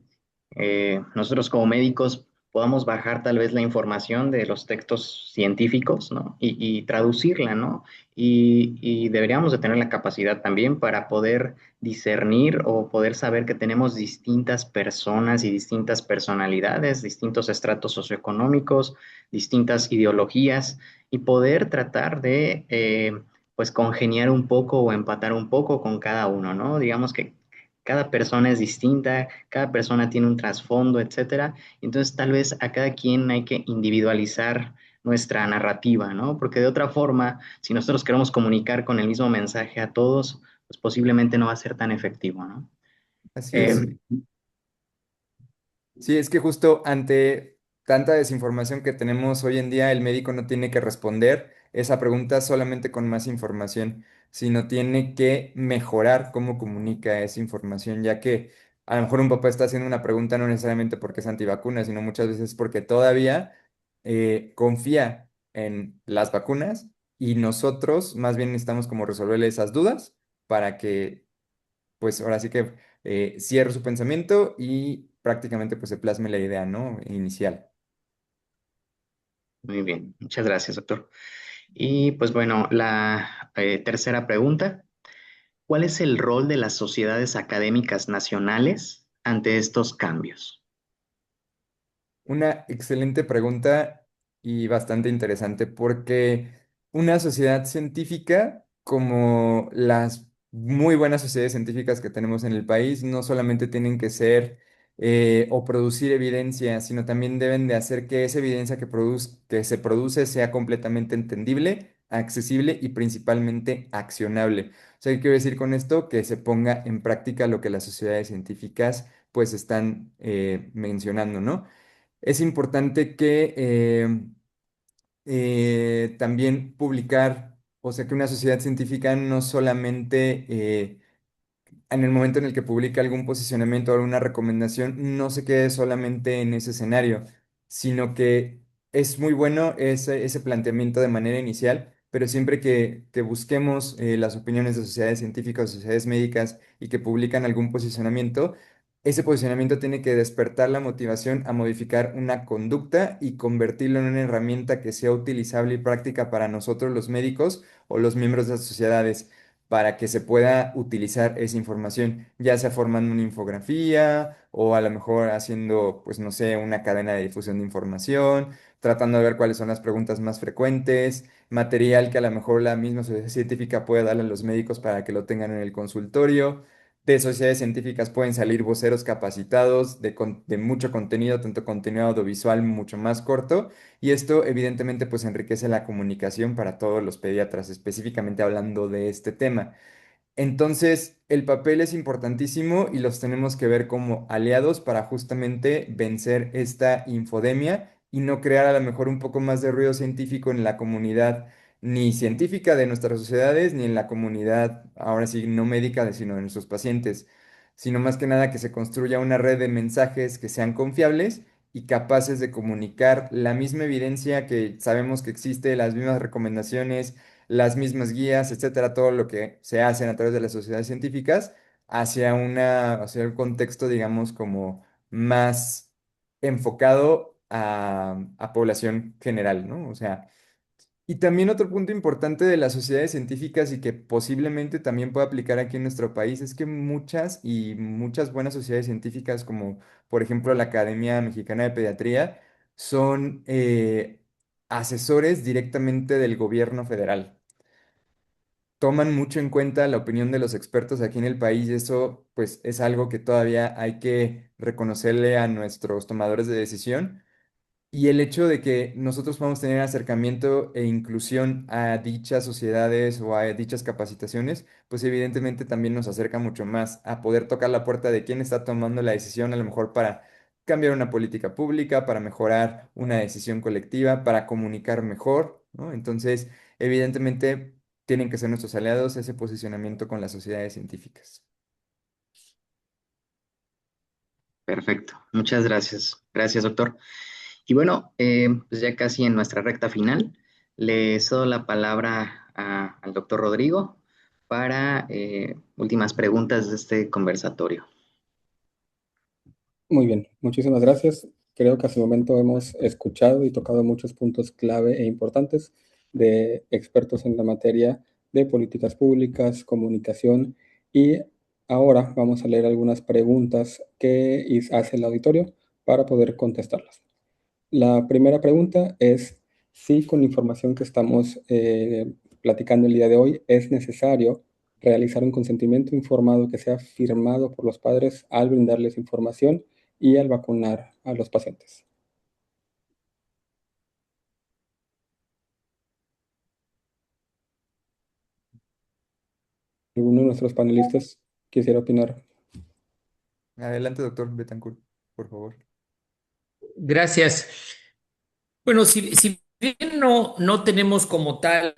nosotros como médicos podamos bajar tal vez la información de los textos científicos, ¿no? Y traducirla, ¿no? Y deberíamos de tener la capacidad también para poder discernir o poder saber que tenemos distintas personas y distintas personalidades, distintos estratos socioeconómicos, distintas ideologías y poder tratar de pues congeniar un poco o empatar un poco con cada uno, ¿no? Digamos que cada persona es distinta, cada persona tiene un trasfondo, etcétera. Entonces, tal vez a cada quien hay que individualizar nuestra narrativa, ¿no? Porque de otra forma, si nosotros queremos comunicar con el mismo mensaje a todos, pues posiblemente no va a ser tan efectivo, ¿no? Así es. Eh, Sí, es que justo ante tanta desinformación que tenemos hoy en día, el médico no tiene que responder esa pregunta solamente con más información, sino tiene que mejorar cómo comunica esa información, ya que a lo mejor un papá está haciendo una pregunta no necesariamente porque es antivacuna, sino muchas veces porque todavía confía en las vacunas y nosotros más bien necesitamos como resolverle esas dudas para que pues ahora sí que cierre su pensamiento y prácticamente pues se plasme la idea, ¿no? Inicial. Muy bien, muchas gracias, doctor. Y pues bueno, la tercera pregunta. ¿Cuál es el rol de las sociedades académicas nacionales ante estos cambios? Una excelente pregunta y bastante interesante porque una sociedad científica como las muy buenas sociedades científicas que tenemos en el país no solamente tienen que ser o producir evidencia, sino también deben de hacer que esa evidencia que se produce sea completamente entendible, accesible y principalmente accionable. O sea, ¿qué quiero decir con esto? Que se ponga en práctica lo que las sociedades científicas pues están mencionando, ¿no? Es importante que también publicar, o sea, que una sociedad científica no solamente en el momento en el que publica algún posicionamiento o alguna recomendación, no se quede solamente en ese escenario, sino que es muy bueno ese planteamiento de manera inicial, pero siempre que busquemos las opiniones de sociedades científicas, sociedades médicas y que publican algún posicionamiento, ese posicionamiento tiene que despertar la motivación a modificar una conducta y convertirlo en una herramienta que sea utilizable y práctica para nosotros los médicos o los miembros de las sociedades para que se pueda utilizar esa información, ya sea formando una infografía o a lo mejor haciendo, pues no sé, una cadena de difusión de información, tratando de ver cuáles son las preguntas más frecuentes, material que a lo mejor la misma sociedad científica puede darle a los médicos para que lo tengan en el consultorio. De sociedades científicas pueden salir voceros capacitados de mucho contenido, tanto contenido audiovisual mucho más corto, y esto evidentemente pues enriquece la comunicación para todos los pediatras, específicamente hablando de este tema. Entonces, el papel es importantísimo y los tenemos que ver como aliados para justamente vencer esta infodemia y no crear a lo mejor un poco más de ruido científico en la comunidad ni científica de nuestras sociedades, ni en la comunidad, ahora sí, no médica, sino de nuestros pacientes, sino más que nada que se construya una red de mensajes que sean confiables y capaces de comunicar la misma evidencia que sabemos que existe, las mismas recomendaciones, las mismas guías, etcétera, todo lo que se hace a través de las sociedades científicas hacia un contexto, digamos, como más enfocado a población general, ¿no? O sea, y también otro punto importante de las sociedades científicas y que posiblemente también pueda aplicar aquí en nuestro país es que muchas y muchas buenas sociedades científicas, como por ejemplo la Academia Mexicana de Pediatría, son asesores directamente del gobierno federal. Toman mucho en cuenta la opinión de los expertos aquí en el país y eso pues es algo que todavía hay que reconocerle a nuestros tomadores de decisión. Y el hecho de que nosotros podamos tener acercamiento e inclusión a dichas sociedades o a dichas capacitaciones, pues evidentemente también nos acerca mucho más a poder tocar la puerta de quién está tomando la decisión, a lo mejor para cambiar una política pública, para mejorar una decisión colectiva, para comunicar mejor, ¿no? Entonces, evidentemente, tienen que ser nuestros aliados ese posicionamiento con las sociedades científicas. Perfecto, muchas gracias. Gracias, doctor. Y bueno, pues ya casi en nuestra recta final, le cedo la palabra al doctor Rodrigo para últimas preguntas de este conversatorio. Muy bien, muchísimas gracias. Creo que hasta el momento hemos escuchado y tocado muchos puntos clave e importantes de expertos en la materia de políticas públicas, comunicación y ahora vamos a leer algunas preguntas que hace el auditorio para poder contestarlas. La primera pregunta es si con la información que estamos platicando el día de hoy, es necesario realizar un consentimiento informado que sea firmado por los padres al brindarles información y al vacunar a los pacientes. ¿Alguno de nuestros panelistas quisiera opinar? Adelante, doctor Betancourt, por favor. Gracias. Bueno, si bien no tenemos como tal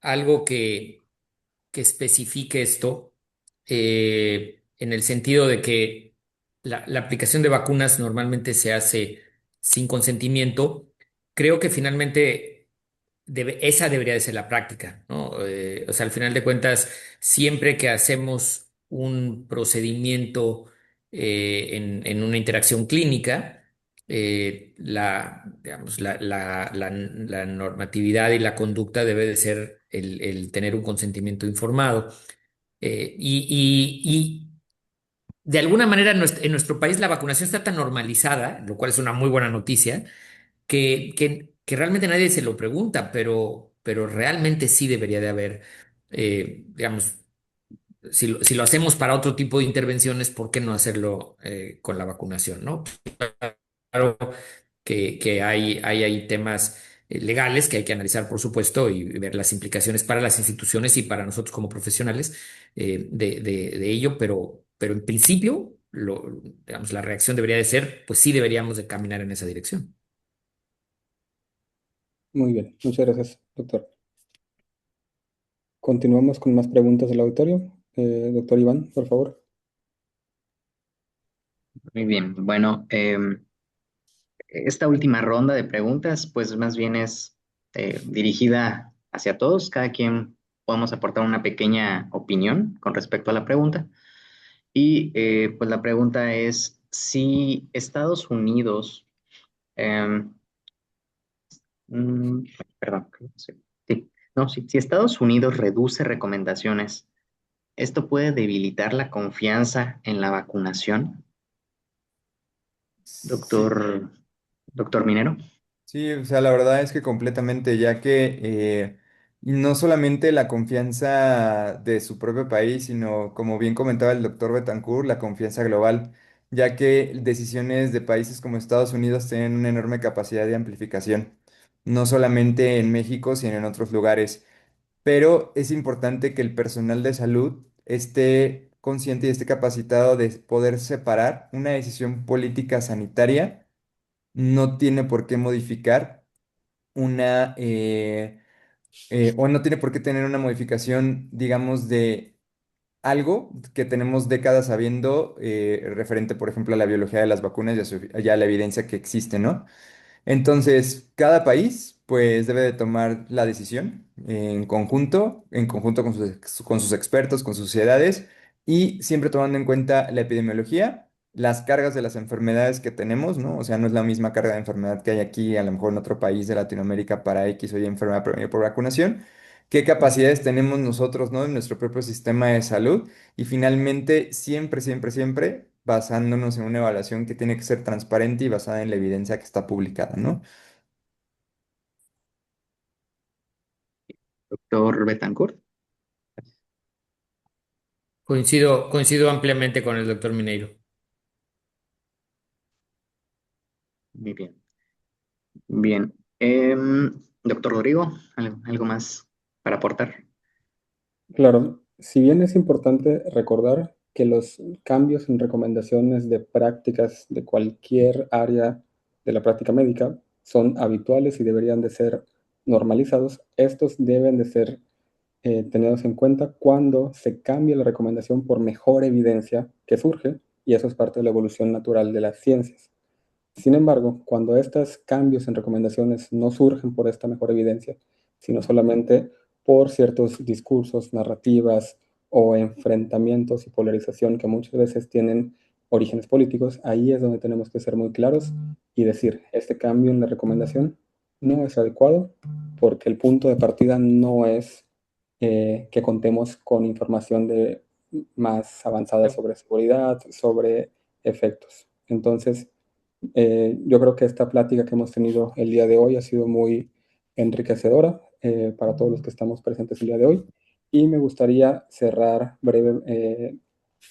algo que especifique esto, en el sentido de que la aplicación de vacunas normalmente se hace sin consentimiento, creo que finalmente esa debería de ser la práctica, ¿no? O sea, al final de cuentas, siempre que hacemos un procedimiento en una interacción clínica, digamos, la normatividad y la conducta debe de ser el tener un consentimiento informado. Y de alguna manera en nuestro país la vacunación está tan normalizada, lo cual es una muy buena noticia, que realmente nadie se lo pregunta, pero realmente sí debería de haber, digamos, si lo hacemos para otro tipo de intervenciones, ¿por qué no hacerlo con la vacunación, ¿no? Claro que hay temas legales que hay que analizar, por supuesto, y ver las implicaciones para las instituciones y para nosotros como profesionales de ello, pero en principio, digamos, la reacción debería de ser, pues sí deberíamos de caminar en esa dirección. Muy bien, muchas gracias, doctor. Continuamos con más preguntas del auditorio. Doctor Iván, por favor. Muy bien, bueno, esta última ronda de preguntas, pues más bien es dirigida hacia todos. Cada quien podemos aportar una pequeña opinión con respecto a la pregunta. Y pues la pregunta es si Estados Unidos, em, mm, perdón, sí, sí, no, si Estados Unidos reduce recomendaciones, ¿esto puede debilitar la confianza en la vacunación? Sí, Doctor, doctor Minero. sí, o sea, la verdad es que completamente, ya que no solamente la confianza de su propio país, sino, como bien comentaba el doctor Betancourt, la confianza global, ya que decisiones de países como Estados Unidos tienen una enorme capacidad de amplificación, no solamente en México, sino en otros lugares. Pero es importante que el personal de salud esté consciente y esté capacitado de poder separar una decisión política sanitaria, no tiene por qué modificar una, o no tiene por qué tener una modificación, digamos, de algo que tenemos décadas sabiendo referente, por ejemplo, a la biología de las vacunas y a la evidencia que existe, ¿no? Entonces, cada país pues debe de tomar la decisión en conjunto con sus expertos, con sus sociedades y siempre tomando en cuenta la epidemiología, las cargas de las enfermedades que tenemos, ¿no? O sea, no es la misma carga de enfermedad que hay aquí, a lo mejor en otro país de Latinoamérica para X o Y enfermedad provenida por vacunación. ¿Qué capacidades tenemos nosotros, ¿no? En nuestro propio sistema de salud? Y finalmente, siempre, siempre, siempre basándonos en una evaluación que tiene que ser transparente y basada en la evidencia que está publicada, ¿no? Doctor Betancourt. Coincido ampliamente con el doctor Mineiro. Muy bien. Bien. Doctor Rodrigo, ¿algo más para aportar? Claro, si bien es importante recordar que los cambios en recomendaciones de prácticas de cualquier área de la práctica médica son habituales y deberían de ser normalizados, estos deben de ser tenidos en cuenta cuando se cambia la recomendación por mejor evidencia que surge, y eso es parte de la evolución natural de las ciencias. Sin embargo, cuando estos cambios en recomendaciones no surgen por esta mejor evidencia, sino solamente por ciertos discursos, narrativas o enfrentamientos y polarización que muchas veces tienen orígenes políticos, ahí es donde tenemos que ser muy claros y decir, este cambio en la recomendación no es adecuado porque el punto de partida no es que contemos con información más avanzada sobre seguridad, sobre efectos. Entonces, yo creo que esta plática que hemos tenido el día de hoy ha sido muy enriquecedora. para todos los que estamos presentes el día de hoy. Y me gustaría cerrar breve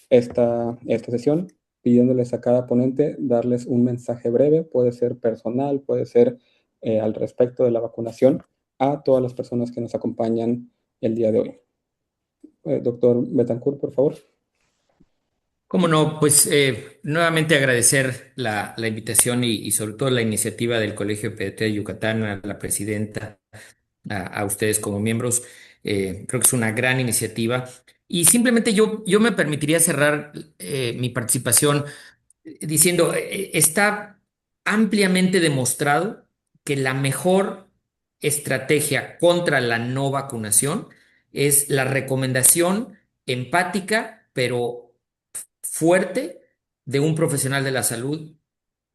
esta sesión pidiéndoles a cada ponente darles un mensaje breve, puede ser personal, puede ser al respecto de la vacunación, a todas las personas que nos acompañan el día de hoy. Doctor Betancourt, por favor. Cómo no, pues nuevamente agradecer la invitación y sobre todo la iniciativa del Colegio de Pediatría de Yucatán, a la presidenta, a ustedes como miembros. Creo que es una gran iniciativa. Y simplemente yo me permitiría cerrar mi participación diciendo, está ampliamente demostrado que la mejor estrategia contra la no vacunación es la recomendación empática, pero fuerte de un profesional de la salud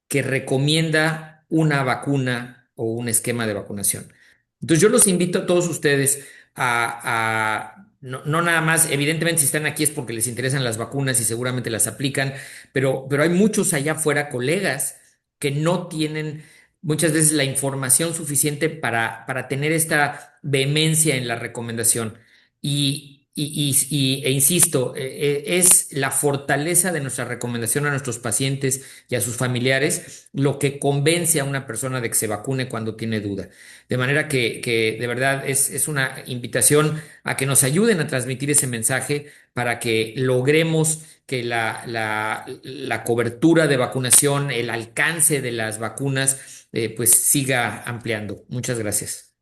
que recomienda una vacuna o un esquema de vacunación. Entonces yo los invito a todos ustedes no nada más, evidentemente si están aquí es porque les interesan las vacunas y seguramente las aplican, pero hay muchos allá afuera, colegas, que no tienen muchas veces la información suficiente para tener esta vehemencia en la recomendación. E insisto, es la fortaleza de nuestra recomendación a nuestros pacientes y a sus familiares lo que convence a una persona de que se vacune cuando tiene duda. De manera que de verdad es una invitación a que nos ayuden a transmitir ese mensaje para que logremos que la cobertura de vacunación, el alcance de las vacunas, pues siga ampliando. Muchas gracias.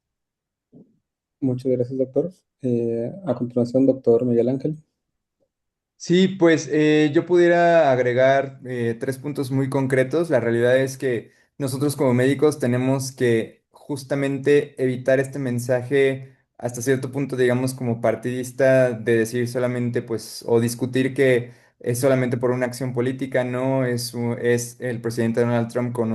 Muchas gracias, doctor. A continuación, doctor Miguel Ángel. Sí, pues yo pudiera agregar 3 puntos muy concretos. La realidad es que nosotros como médicos tenemos que justamente evitar este mensaje hasta cierto punto, digamos, como partidista de decir solamente, pues, o discutir que es solamente por una acción política, no es el presidente Donald Trump con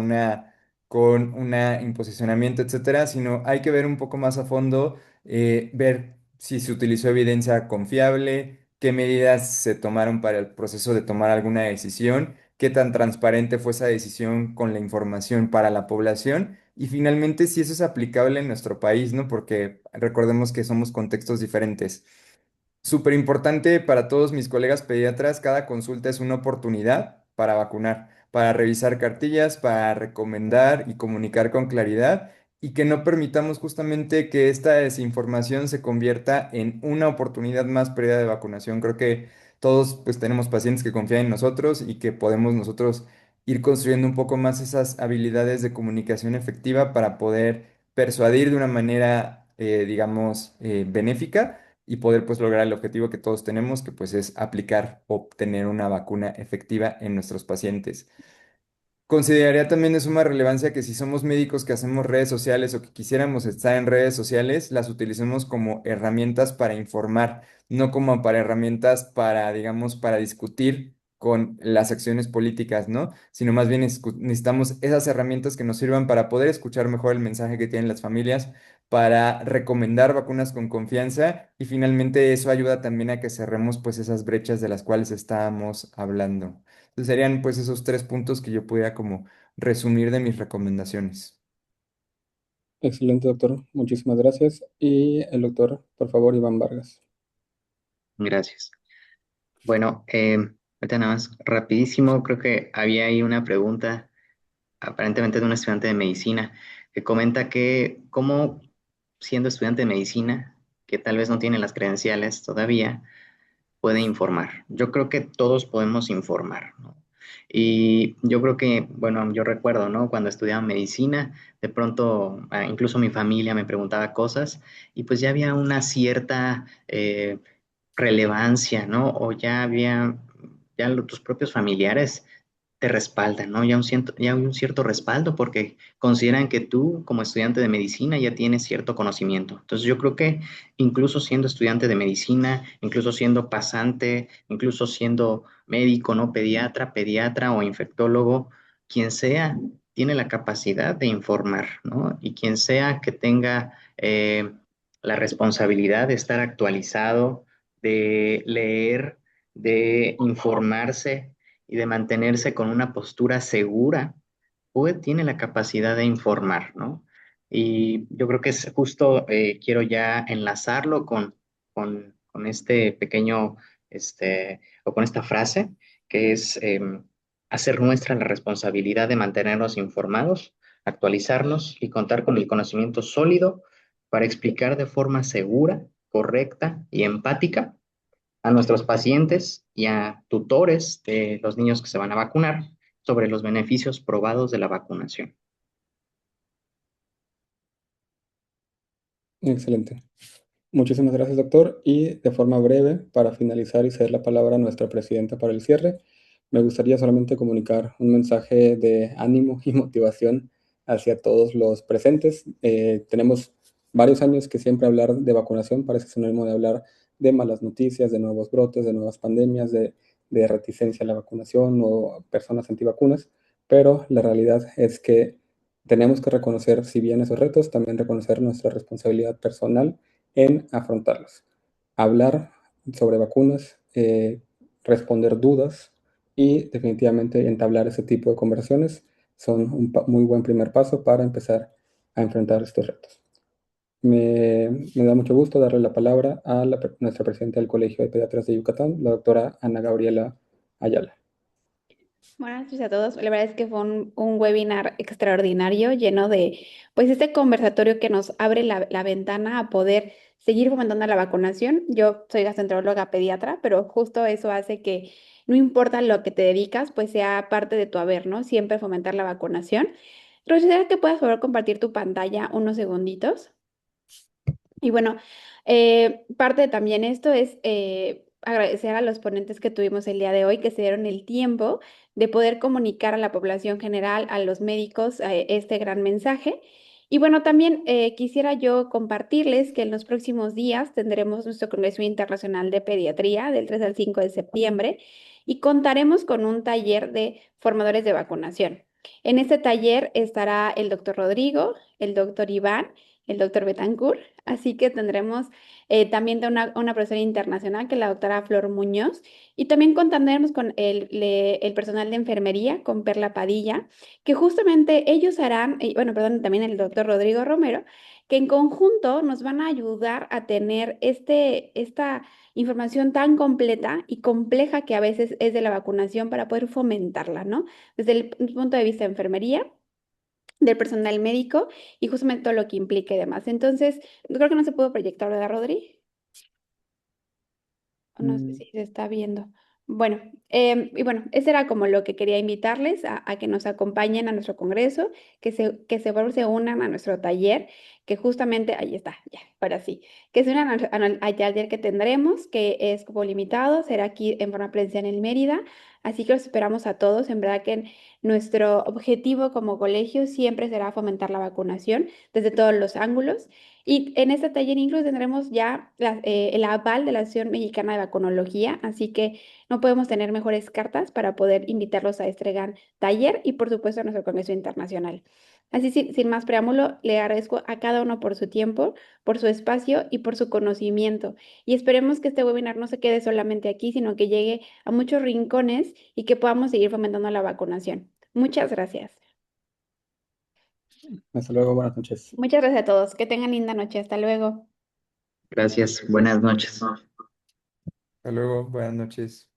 una imposicionamiento, etcétera, sino hay que ver un poco más a fondo, ver si se utilizó evidencia confiable, qué medidas se tomaron para el proceso de tomar alguna decisión, qué tan transparente fue esa decisión con la información para la población y finalmente si eso es aplicable en nuestro país, ¿no? Porque recordemos que somos contextos diferentes. Súper importante para todos mis colegas pediatras, cada consulta es una oportunidad para vacunar, para revisar cartillas, para recomendar y comunicar con claridad y que no permitamos justamente que esta desinformación se convierta en una oportunidad más perdida de vacunación. Creo que todos pues tenemos pacientes que confían en nosotros y que podemos nosotros ir construyendo un poco más esas habilidades de comunicación efectiva para poder persuadir de una manera, digamos, benéfica y poder pues lograr el objetivo que todos tenemos, que pues es aplicar, obtener una vacuna efectiva en nuestros pacientes. Consideraría también de suma relevancia que si somos médicos que hacemos redes sociales o que quisiéramos estar en redes sociales, las utilicemos como herramientas para informar, no como para herramientas para, digamos, para discutir con las acciones políticas, ¿no? Sino más bien necesitamos esas herramientas que nos sirvan para poder escuchar mejor el mensaje que tienen las familias, para recomendar vacunas con confianza y finalmente eso ayuda también a que cerremos pues esas brechas de las cuales estábamos hablando. Entonces serían pues esos 3 puntos que yo pudiera como resumir de mis recomendaciones. Excelente, doctor. Muchísimas gracias. Y el doctor, por favor, Iván Vargas. Gracias. Bueno, ahorita nada más rapidísimo, creo que había ahí una pregunta aparentemente de un estudiante de medicina que comenta que cómo siendo estudiante de medicina, que tal vez no tiene las credenciales todavía, puede informar. Yo creo que todos podemos informar, ¿no? Y yo creo que, bueno, yo recuerdo, ¿no? Cuando estudiaba medicina, de pronto, incluso mi familia me preguntaba cosas y pues ya había una cierta relevancia, ¿no? O ya había, tus propios familiares te respaldan, ¿no? Ya hay un cierto respaldo porque consideran que tú, como estudiante de medicina, ya tienes cierto conocimiento. Entonces, yo creo que incluso siendo estudiante de medicina, incluso siendo pasante, incluso siendo médico, ¿no? Pediatra o infectólogo, quien sea, tiene la capacidad de informar, ¿no? Y quien sea que tenga la responsabilidad de estar actualizado, de leer, de informarse y de mantenerse con una postura segura, pues tiene la capacidad de informar, ¿no? Y yo creo que es justo, quiero ya enlazarlo con este pequeño, o con esta frase, que es hacer nuestra la responsabilidad de mantenernos informados, actualizarnos y contar con el conocimiento sólido para explicar de forma segura, correcta y empática a nuestros pacientes y a tutores de los niños que se van a vacunar sobre los beneficios probados de la vacunación. Excelente. Muchísimas gracias, doctor. Y de forma breve, para finalizar y ceder la palabra a nuestra presidenta para el cierre, me gustaría solamente comunicar un mensaje de ánimo y motivación hacia todos los presentes. Tenemos varios años que siempre hablar de vacunación parece sinónimo de hablar de malas noticias, de nuevos brotes, de nuevas pandemias, de reticencia a la vacunación o personas antivacunas, pero la realidad es que tenemos que reconocer, si bien esos retos, también reconocer nuestra responsabilidad personal en afrontarlos. Hablar sobre vacunas, responder dudas y definitivamente entablar ese tipo de conversaciones son un muy buen primer paso para empezar a enfrentar estos retos. Me da mucho gusto darle la palabra a nuestra presidenta del Colegio de Pediatras de Yucatán, la doctora Ana Gabriela Ayala. Buenas noches a todos. La verdad es que fue un webinar extraordinario, lleno de, pues, este conversatorio que nos abre la ventana a poder seguir fomentando la vacunación. Yo soy gastroenteróloga pediatra, pero justo eso hace que no importa lo que te dedicas, pues sea parte de tu haber, ¿no? Siempre fomentar la vacunación. Roger, que puedas, por favor, compartir tu pantalla unos segunditos. Y bueno, parte de también esto es agradecer a los ponentes que tuvimos el día de hoy, que se dieron el tiempo de poder comunicar a la población general, a los médicos, este gran mensaje. Y bueno, también quisiera yo compartirles que en los próximos días tendremos nuestro Congreso Internacional de Pediatría del 3 al 5 de septiembre y contaremos con un taller de formadores de vacunación. En este taller estará el doctor Rodrigo, el doctor Iván, el doctor Betancourt. Así que tendremos también de una profesora internacional, que es la doctora Flor Muñoz, y también contaremos con el personal de enfermería, con Perla Padilla, que justamente ellos harán, bueno, perdón, también el doctor Rodrigo Romero, que en conjunto nos van a ayudar a tener esta información tan completa y compleja que a veces es de la vacunación para poder fomentarla, ¿no? Desde el punto de vista de enfermería, del personal médico y justamente todo lo que implique y demás. Entonces, creo que no se pudo proyectar, ¿verdad, Rodri? No sé Mm, si se está viendo. Bueno, y bueno, ese era como lo que quería invitarles a que nos acompañen a nuestro congreso, que por favor se unan a nuestro taller, que justamente, ahí está, ya, para sí, que se unan al taller que tendremos, que es como limitado, será aquí en forma presencial en Mérida, así que los esperamos a todos. En verdad que nuestro objetivo como colegio siempre será fomentar la vacunación desde todos los ángulos. Y en este taller incluso tendremos ya el aval de la Asociación Mexicana de Vacunología, así que no podemos tener mejores cartas para poder invitarlos a este gran taller y por supuesto a nuestro Congreso Internacional. Así, sin más preámbulo, le agradezco a cada uno por su tiempo, por su espacio y por su conocimiento. Y esperemos que este webinar no se quede solamente aquí, sino que llegue a muchos rincones y que podamos seguir fomentando la vacunación. Muchas gracias. Hasta luego, buenas noches. Muchas gracias a todos. Que tengan linda noche. Hasta luego. Gracias, buenas noches. Hasta luego, buenas noches.